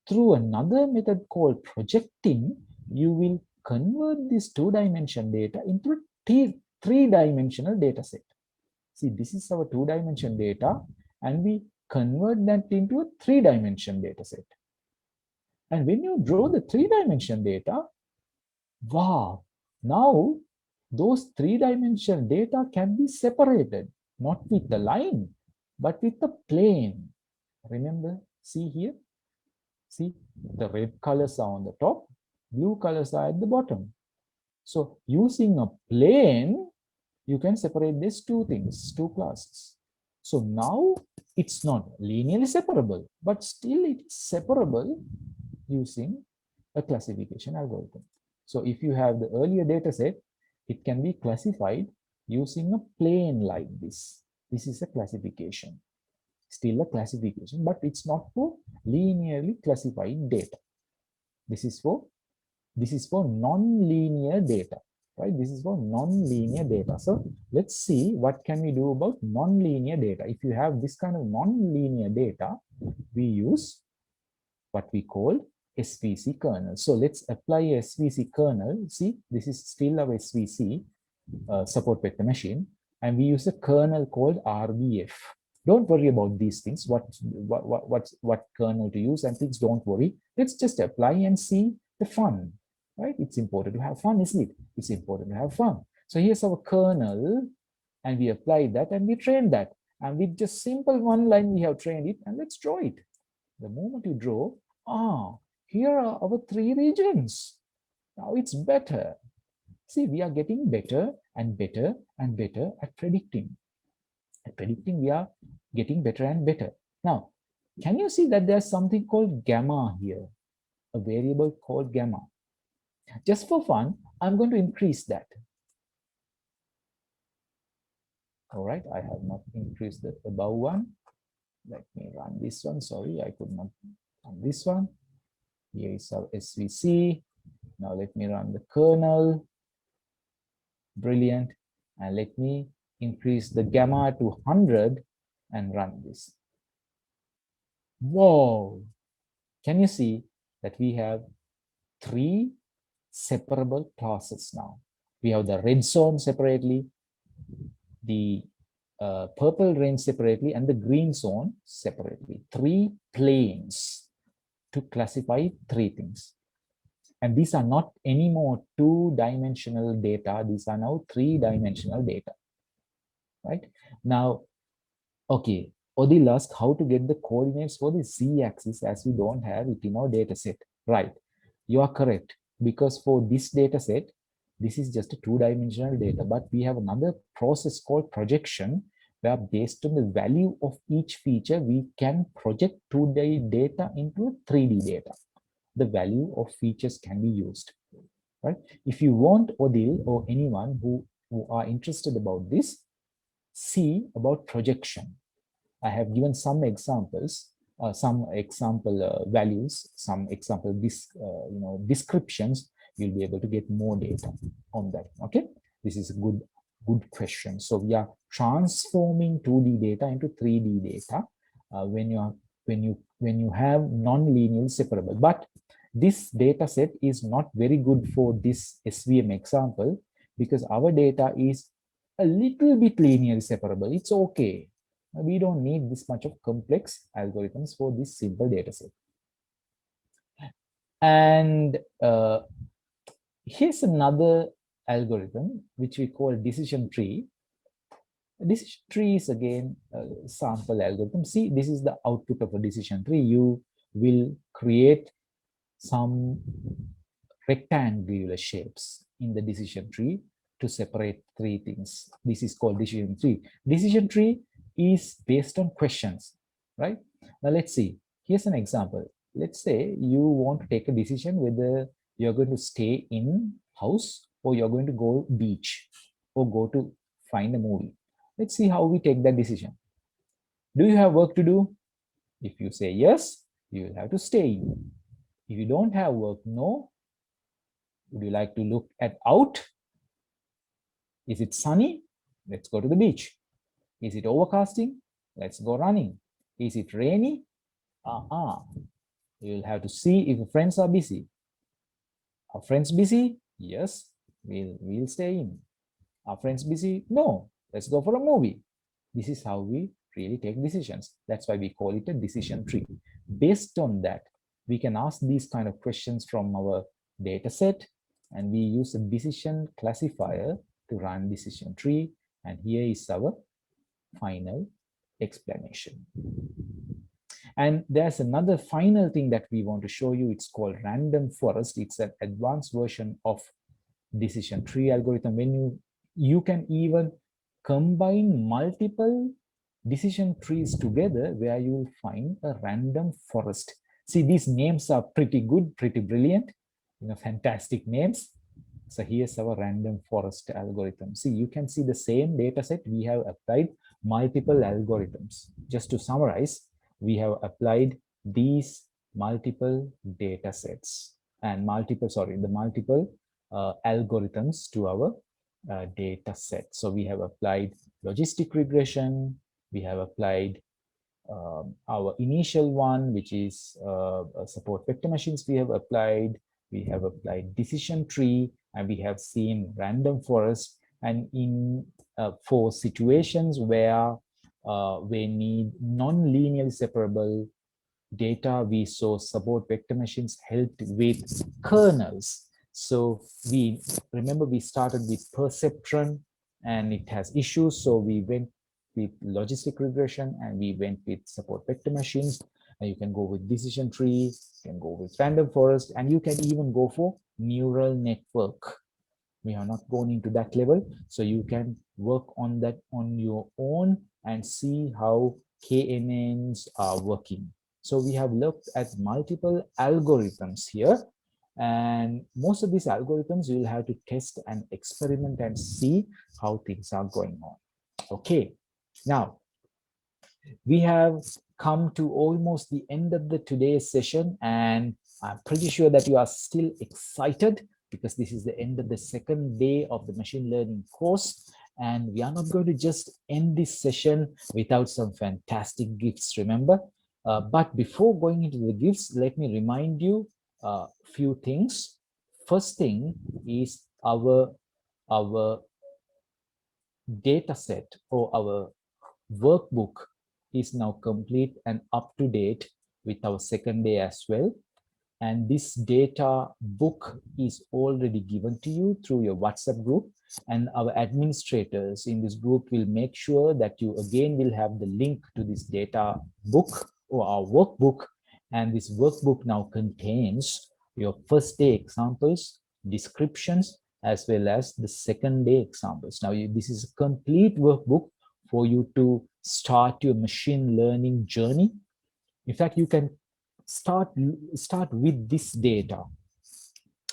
Through another method called projecting, you will convert this 2-dimensional data into a 3-dimensional data set. See, this is our 2-dimensional data, and we convert that into a 3-dimensional data set. And when you draw the 3-dimensional data, wow, now those 3-dimensional data can be separated, not with the line, but with the plane. Remember, see here? See, the red colors are on the top, blue colors are at the bottom. So using a plane, you can separate these two things, 2 classes. So now it's not linearly separable, but still it is separable using a classification algorithm. So if you have the earlier data set, it can be classified using a plane like this. This is a classification. Still a classification, but it's not for linearly classified data. This is for non-linear data, right? This is for non-linear data. So let's see what can we do about non-linear data. If you have this kind of non-linear data, we use what we call SVC kernel. So let's apply a SVC kernel. See, this is still our SVC support vector machine, and we use a kernel called RVF. Don't worry about these things, what kernel to use and things, don't worry. Let's just apply and see the fun, right? It's important to have fun, isn't it? It's important to have fun. So here's our kernel, and we apply that and we train that. And with just simple one line, we have trained it, and let's draw it. The moment you draw, here are our 3 regions. Now it's better. See, we are getting better and better and better at predicting. At predicting, we are getting better and better. Now, can you see that there's something called gamma here? A variable called gamma. Just for fun, I'm going to increase that. All right, I have not increased the above one. Let me run this one. Sorry, I could not run this one. Here is our SVC. Now let me run the kernel. Brilliant. And let me increase the gamma to 100 and run this. Whoa! Can you see that we have 3 separable classes now? We have the red zone separately, the purple range separately, and the green zone separately. 3 planes to classify 3 things. And these are not anymore 2-dimensional data. These are now 3-dimensional data, right? Now, okay, Odil asked how to get the coordinates for the z-axis as we don't have it in our data set. Right, you are correct, because for this data set, this is just a 2-dimensional data, but we have another process called projection where based on the value of each feature, we can project 2D data into 3D data. The value of features can be used, right? If you want Odil or anyone who are interested about this, see about projection. I have given some examples, some example values, some example descriptions. You'll be able to get more data on that. Okay, this is a good question. So we are transforming 2D data into 3D data when you have non-linearly separable. But this data set is not very good for this SVM example because our data is a little bit linearly separable. It's okay. We don't need this much of complex algorithms for this simple data set. And here's another algorithm which we call decision tree. A decision tree is again a sample algorithm. See, this is the output of a decision tree. You will create some rectangular shapes in the decision tree to separate three things. This is called decision tree. Decision tree is based on questions, right? Now let's see. Here's an example. Let's say you want to take a decision whether you're going to stay in house or you're going to go beach or go to find a movie. Let's see how we take that decision. Do you have work to do? If you say yes, you will have to stay in. If you don't have work, no. Would you like to look at out? Is it sunny? Let's go to the beach. Is it overcasting? Let's go running. Is it rainy? You'll have to see if the friends are busy. Are friends busy? Yes, we'll stay in. Are friends busy? No, let's go for a movie. This is how we really take decisions. That's why we call it a decision tree. Based on that, we can ask these kind of questions from our data set, and we use a decision classifier to run decision tree. And here is our final explanation. And there's another final thing that we want to show you. It's called random forest. It's an advanced version of decision tree algorithm. When you can even combine multiple decision trees together where you will find a random forest. See, these names are pretty good, pretty brilliant, fantastic names. So here's our random forest algorithm. See, you can see the same data set. We have applied multiple algorithms. Just to summarize, we have applied these multiple data sets and multiple algorithms to our data set. So we have applied logistic regression. We have applied our initial one, which is support vector machines. We have applied decision tree, and we have seen random forest. And in for situations where we need non-linearly separable data, we saw support vector machines helped with kernels. So we remember we started with perceptron and it has issues. So we went with logistic regression and we went with support vector machines. And you can go with decision tree, you can go with random forest, and you can even go for neural network. We have not gone into that level. So you can work on that on your own and see how KNNs are working. So we have looked at multiple algorithms here, and most of these algorithms you will have to test and experiment and see how things are going on. Okay, now we have come to almost the end of the today's session, and I'm pretty sure that you are still excited because this is the end of the second day of the machine learning course. And we are not going to just end this session without some fantastic gifts, remember? But before going into the gifts, let me remind you a few things. First thing is our data set or our workbook is now complete and up to date with our second day as well. And this data book is already given to you through your WhatsApp group. And our administrators in this group will make sure that you again will have the link to this data book or our workbook. And this workbook now contains your first day examples, descriptions, as well as the second day examples. Now, this is a complete workbook for you to start your machine learning journey. In fact, you can start with this data.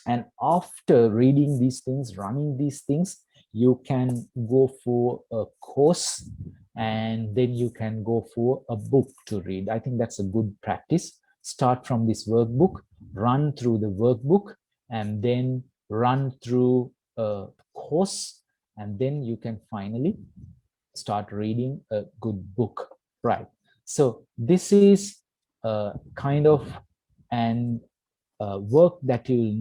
And after reading these things, running these things, you can go for a course, and then you can go for a book to read. I think that's a good practice. Start from this workbook, run through the workbook, and then run through a course, and then you can finally start reading a good book, right? So this is kind of an work that you'll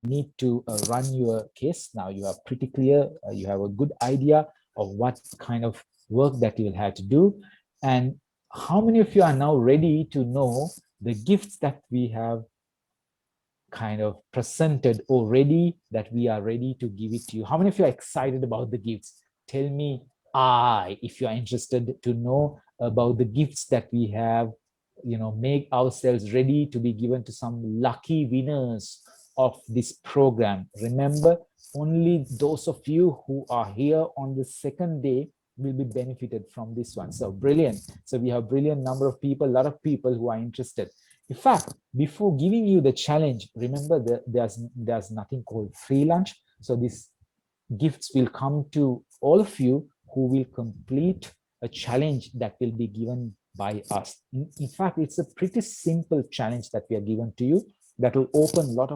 need to run your case. Now you are pretty clear, you have a good idea of what kind of work that you'll have to do. And how many of you are now ready to know the gifts that we have kind of presented already, that we are ready to give it to you? How many of you are excited about the gifts? Tell me I, if you are interested to know about the gifts that we have, make ourselves ready to be given to some lucky winners of this program. Remember, only those of you who are here on the second day will be benefited from this one. So brilliant. So we have brilliant number of people, a lot of people who are interested. In fact, before giving you the challenge, remember that there's nothing called free lunch. So these gifts will come to all of you who will complete a challenge that will be given by us. In fact, it's a pretty simple challenge that we are given to you that will open a lot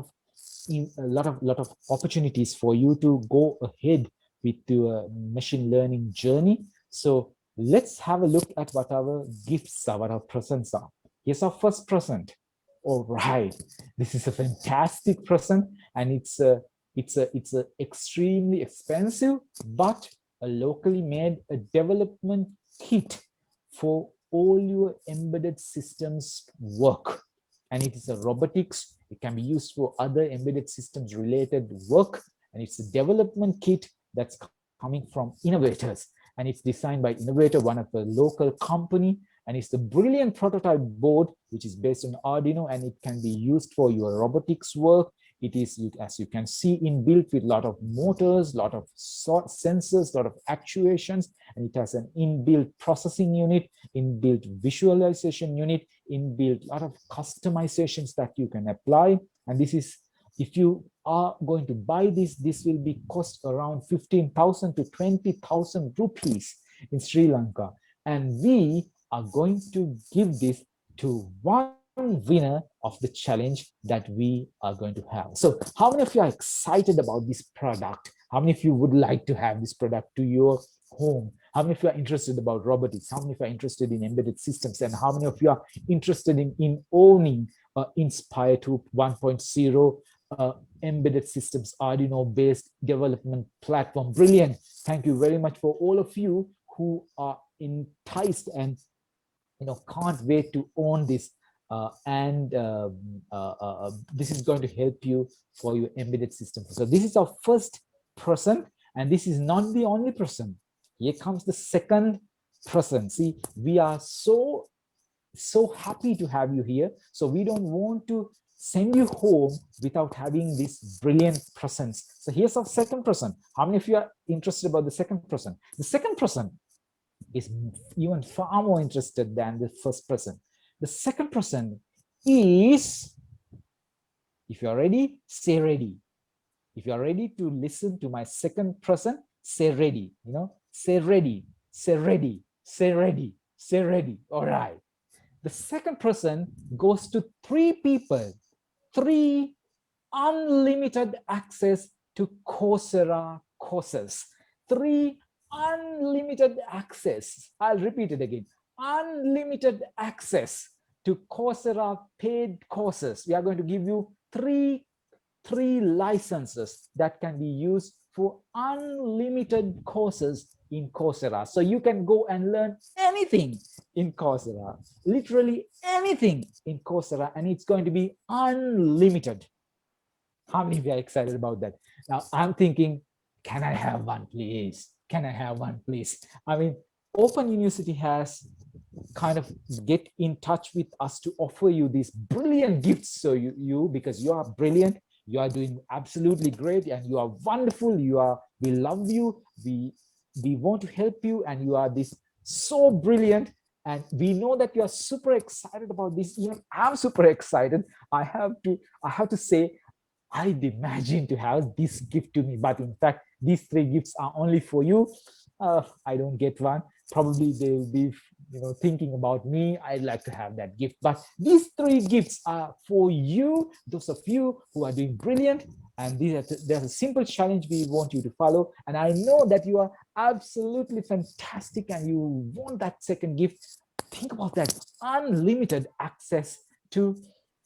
of opportunities for you to go ahead with your machine learning journey. So let's have a look at what our gifts are, what our presents are. Here's our first present. All right, this is a fantastic present, and it's a extremely expensive but a locally made a development kit for all your embedded systems work. And it is a robotics. It can be used for other embedded systems related work, and it's a development kit that's coming from innovators, and it's designed by innovator, one of the local company. And it's the brilliant prototype board, which is based on Arduino, and it can be used for your robotics work. It is, as you can see, inbuilt with a lot of motors, a lot of sensors, a lot of actuations, and it has an inbuilt processing unit, inbuilt visualization unit, inbuilt a lot of customizations that you can apply. And this is, if you are going to buy this will be cost around 15,000 to 20,000 rupees in Sri Lanka. And we are going to give this to one winner of the challenge that we are going to have. So how many of you are excited about this product? How many of you would like to have this product to your home? How many of you are interested about robotics? How many of you are interested in embedded systems? And how many of you are interested in owning Inspire 1.0 embedded systems Arduino based development platform? Brilliant. Thank you very much for all of you who are enticed and can't wait to own this, this is going to help you for your embedded system. So this is our first present, and this is not the only present. Here comes the second present. See, we are so happy to have you here, so we don't want to send you home without having this brilliant presents. So here's our second present. How many of you are interested about the second present? The second present is even far more interested than the first present. The second present is, if you are ready, say ready. If you are ready to listen to my second present, say ready. Say ready, say ready, say ready, say ready. All right. The second present goes to 3 people, 3 unlimited access to Coursera courses, 3 unlimited access. I'll repeat it again. Unlimited access to Coursera paid courses. We are going to give you three licenses that can be used for unlimited courses in Coursera. So you can go and learn anything in Coursera, literally anything in Coursera, and it's going to be unlimited. How many of you are excited about that? Now I'm thinking, can I have one, please? Can I have one, please? I mean, Open University has kind of get in touch with us to offer you these brilliant gifts. So you because you are brilliant, you are doing absolutely great, and you are wonderful. We love you. We we want to help you, and you are this so brilliant. And we know that you are super excited about this. Even I'm super excited. I have to say, I'd imagine to have this gift to me, but in fact, these three gifts are only for you. I don't get one. Probably they'll be, thinking about me. I'd like to have that gift, but these three gifts are for you, those of you who are doing brilliant. And there's a simple challenge we want you to follow. And I know that you are absolutely fantastic and you want that second gift. Think about that: unlimited access to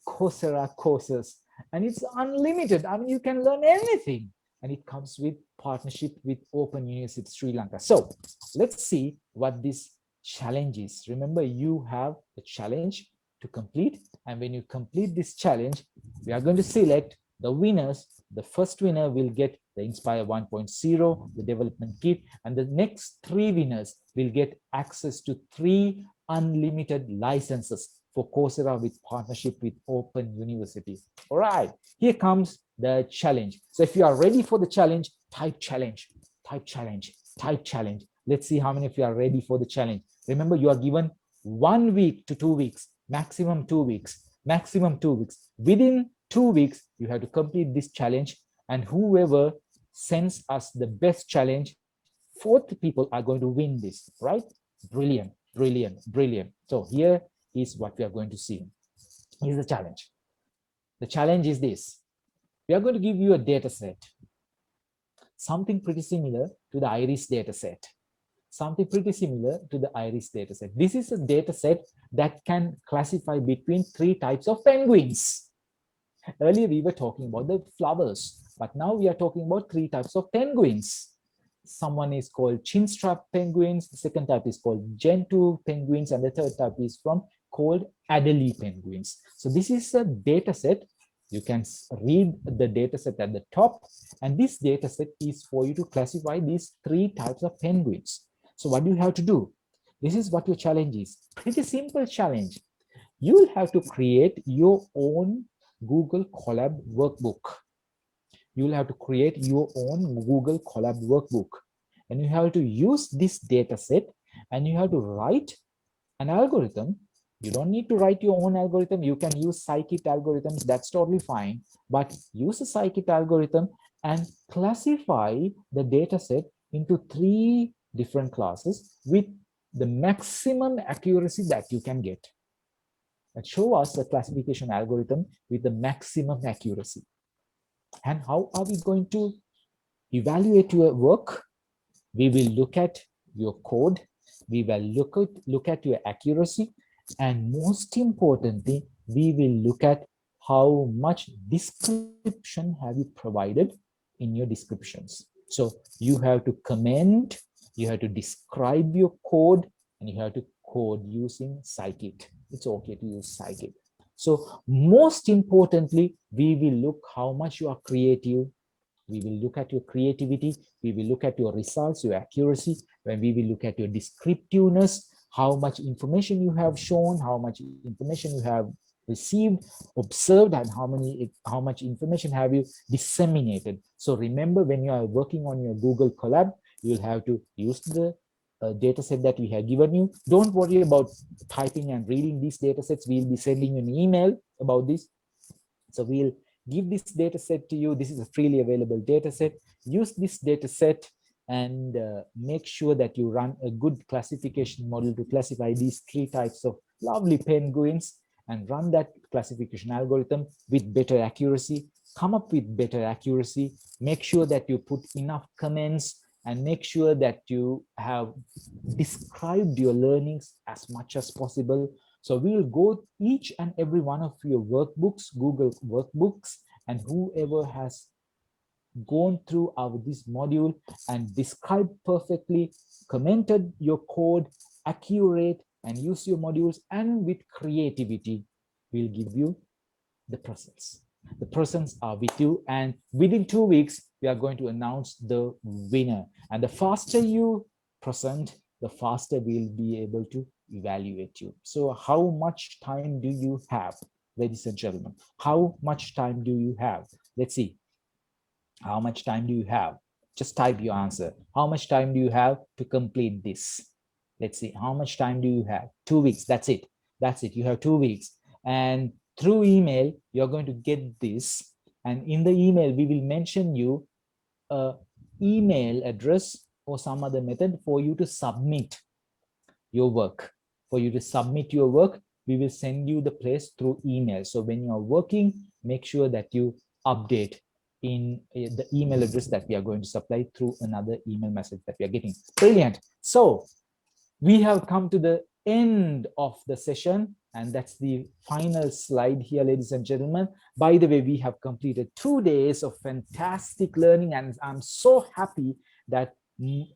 Coursera courses. And it's unlimited. I mean, you can learn anything. And it comes with partnership with Open University Sri Lanka. So let's see what this challenge is. Remember, you have a challenge to complete. And when you complete this challenge, we are going to select the winners. The first winner will get the Inspire 1.0, the development kit, and the next three winners will get access to 3 unlimited licenses for Coursera with partnership with Open University. All right, here comes the challenge. So if you are ready for the challenge, type challenge, type challenge, type challenge. Let's see how many of you are ready for the challenge. Remember, you are given 1 week to 2 weeks, maximum 2 weeks, maximum 2 weeks. Within 2 weeks, you have to complete this challenge. And whoever sends us the best challenge, 40 people are going to win this, right? Brilliant, brilliant, brilliant. So here is what we are going to see. Here's the challenge. The challenge is this. We are going to give you a data set, something pretty similar to the IRIS data set. Something pretty similar to the IRIS data set. This is a data set that can classify between 3 types of penguins. Earlier, we were talking about the flowers, but now we are talking about 3 types of penguins. Someone is called chinstrap penguins, the second type is called gentoo penguins, and the third type is called Adelie penguins. So this is a data set. You can read the data set at the top, and this data set is for you to classify these 3 types of penguins. So what do you have to do? This is what your challenge is. Pretty simple challenge. You will have to create your own Google Colab workbook. You will have to create your own Google Colab workbook. And you have to use this data set, and you have to write an algorithm. You don't need to write your own algorithm. You can use scikit algorithms. That's totally fine. But use a scikit algorithm and classify the data set into 3 different classes with the maximum accuracy that you can get. And show us a classification algorithm with the maximum accuracy. And how are we going to evaluate your work? We will look at your code. We will look at your accuracy. And most importantly, we will look at how much description have you provided in your descriptions. So you have to comment, you have to describe your code, and you have to code using scikit. It's okay to use scikit. So most importantly, we will look how much you are creative. We will look at your creativity. We will look at your results, your accuracy. When we will look at your descriptiveness, how much information you have shown, how much information you have received, observed, and how much information have you disseminated. So remember, when you are working on your Google Colab, you'll have to use the data set that we have given you. Don't worry about typing and reading these data sets. We'll be sending you an email about this. So we'll give this data set to you. This is a freely available data set. Use this data set and make sure that you run a good classification model to classify these 3 types of lovely penguins, and run that classification algorithm with better accuracy. Come up with better accuracy. Make sure that you put enough comments, and make sure that you have described your learnings as much as possible. So we will go each and every one of your workbooks, Google workbooks, and whoever has gone through this module and described perfectly, commented your code, accurate, and use your modules, and with creativity, we'll give you the presents. The presents are with you, and within 2 weeks, we are going to announce the winner. And the faster you present, the faster we'll be able to evaluate you. So how much time do you have, ladies and gentlemen? How much time do you have? Let's see. How much time do you have? Just type your answer. How much time do you have to complete this? Let's see. How much time do you have? 2 weeks. That's it. That's it. You have 2 weeks. And through email, you're going to get this. And in the email, we will mention you a email address or some other method for you to submit your work. For you to submit your work, we will send you the place through email. So when you are working, make sure that you update in the email address that we are going to supply through another email message that we are getting. Brilliant. So we have come to the end of the session, and that's the final slide here, ladies and gentlemen. By the way, we have completed 2 days of fantastic learning, and I'm so happy that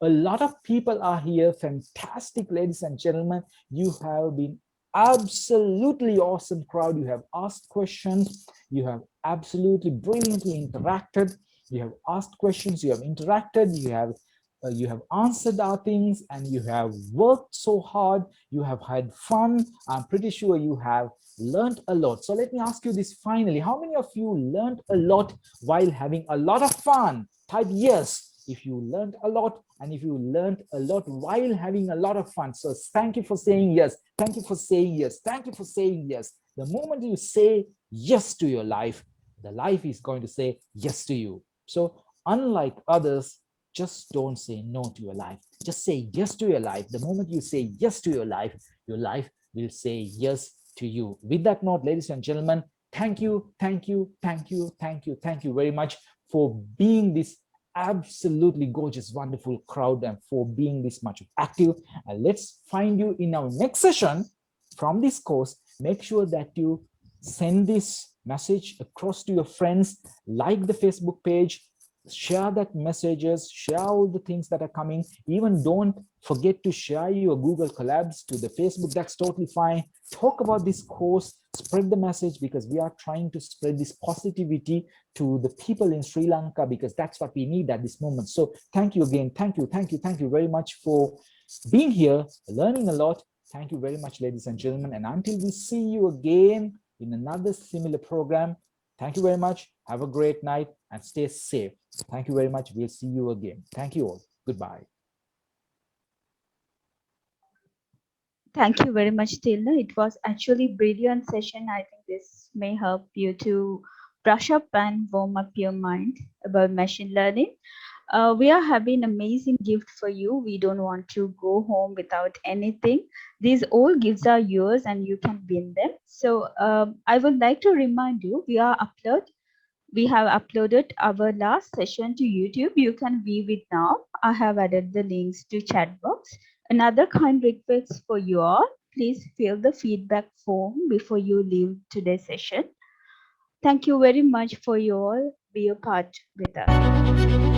a lot of people are here. Fantastic, ladies and gentlemen. You have been absolutely awesome crowd. You have asked questions. You have absolutely brilliantly interacted. You have asked questions. You have interacted. You have answered our things, and you have worked so hard. You have had fun. I'm pretty sure you have learned a lot. So let me ask you this finally. How many of you learned a lot while having a lot of fun? Type yes if you learned a lot, and if you learned a lot while having a lot of fun. So thank you for saying yes. Thank you for saying yes. Thank you for saying yes. The moment you say yes to your life, the life is going to say yes to you. So unlike others, just don't say no to your life. Just say yes to your life. The moment you say yes to your life will say yes to you. With that note, ladies and gentlemen, thank you, thank you, thank you, thank you, thank you very much for being this absolutely gorgeous, wonderful crowd, and for being this much active. And let's find you in our next session from this course. Make sure that you send this message across to your friends, like the Facebook page, share that messages, share all the things that are coming. Even don't forget to share your Google collabs to the Facebook. That's totally fine. Talk about this course, spread the message, because we are trying to spread this positivity to the people in Sri Lanka, because that's what we need at this moment. So thank you again. Thank you, thank you, thank you very much for being here, learning a lot. Thank you very much, ladies and gentlemen. And until we see you again in another similar program, thank you very much. Have a great night and stay safe. Thank you very much. We'll see you again. Thank you all. Goodbye. Thank you very much, Tilna. It was actually brilliant session. I think this may help you to brush up and warm up your mind about machine learning. We are having amazing gift for you. We don't want to go home without anything. These all gifts are yours and you can win them. So I would like to remind you, we have uploaded our last session to YouTube. You can view it now. I have added the links to chat box. Another kind request for you all, please fill the feedback form before you leave today's session. Thank you very much for you all be a part with us.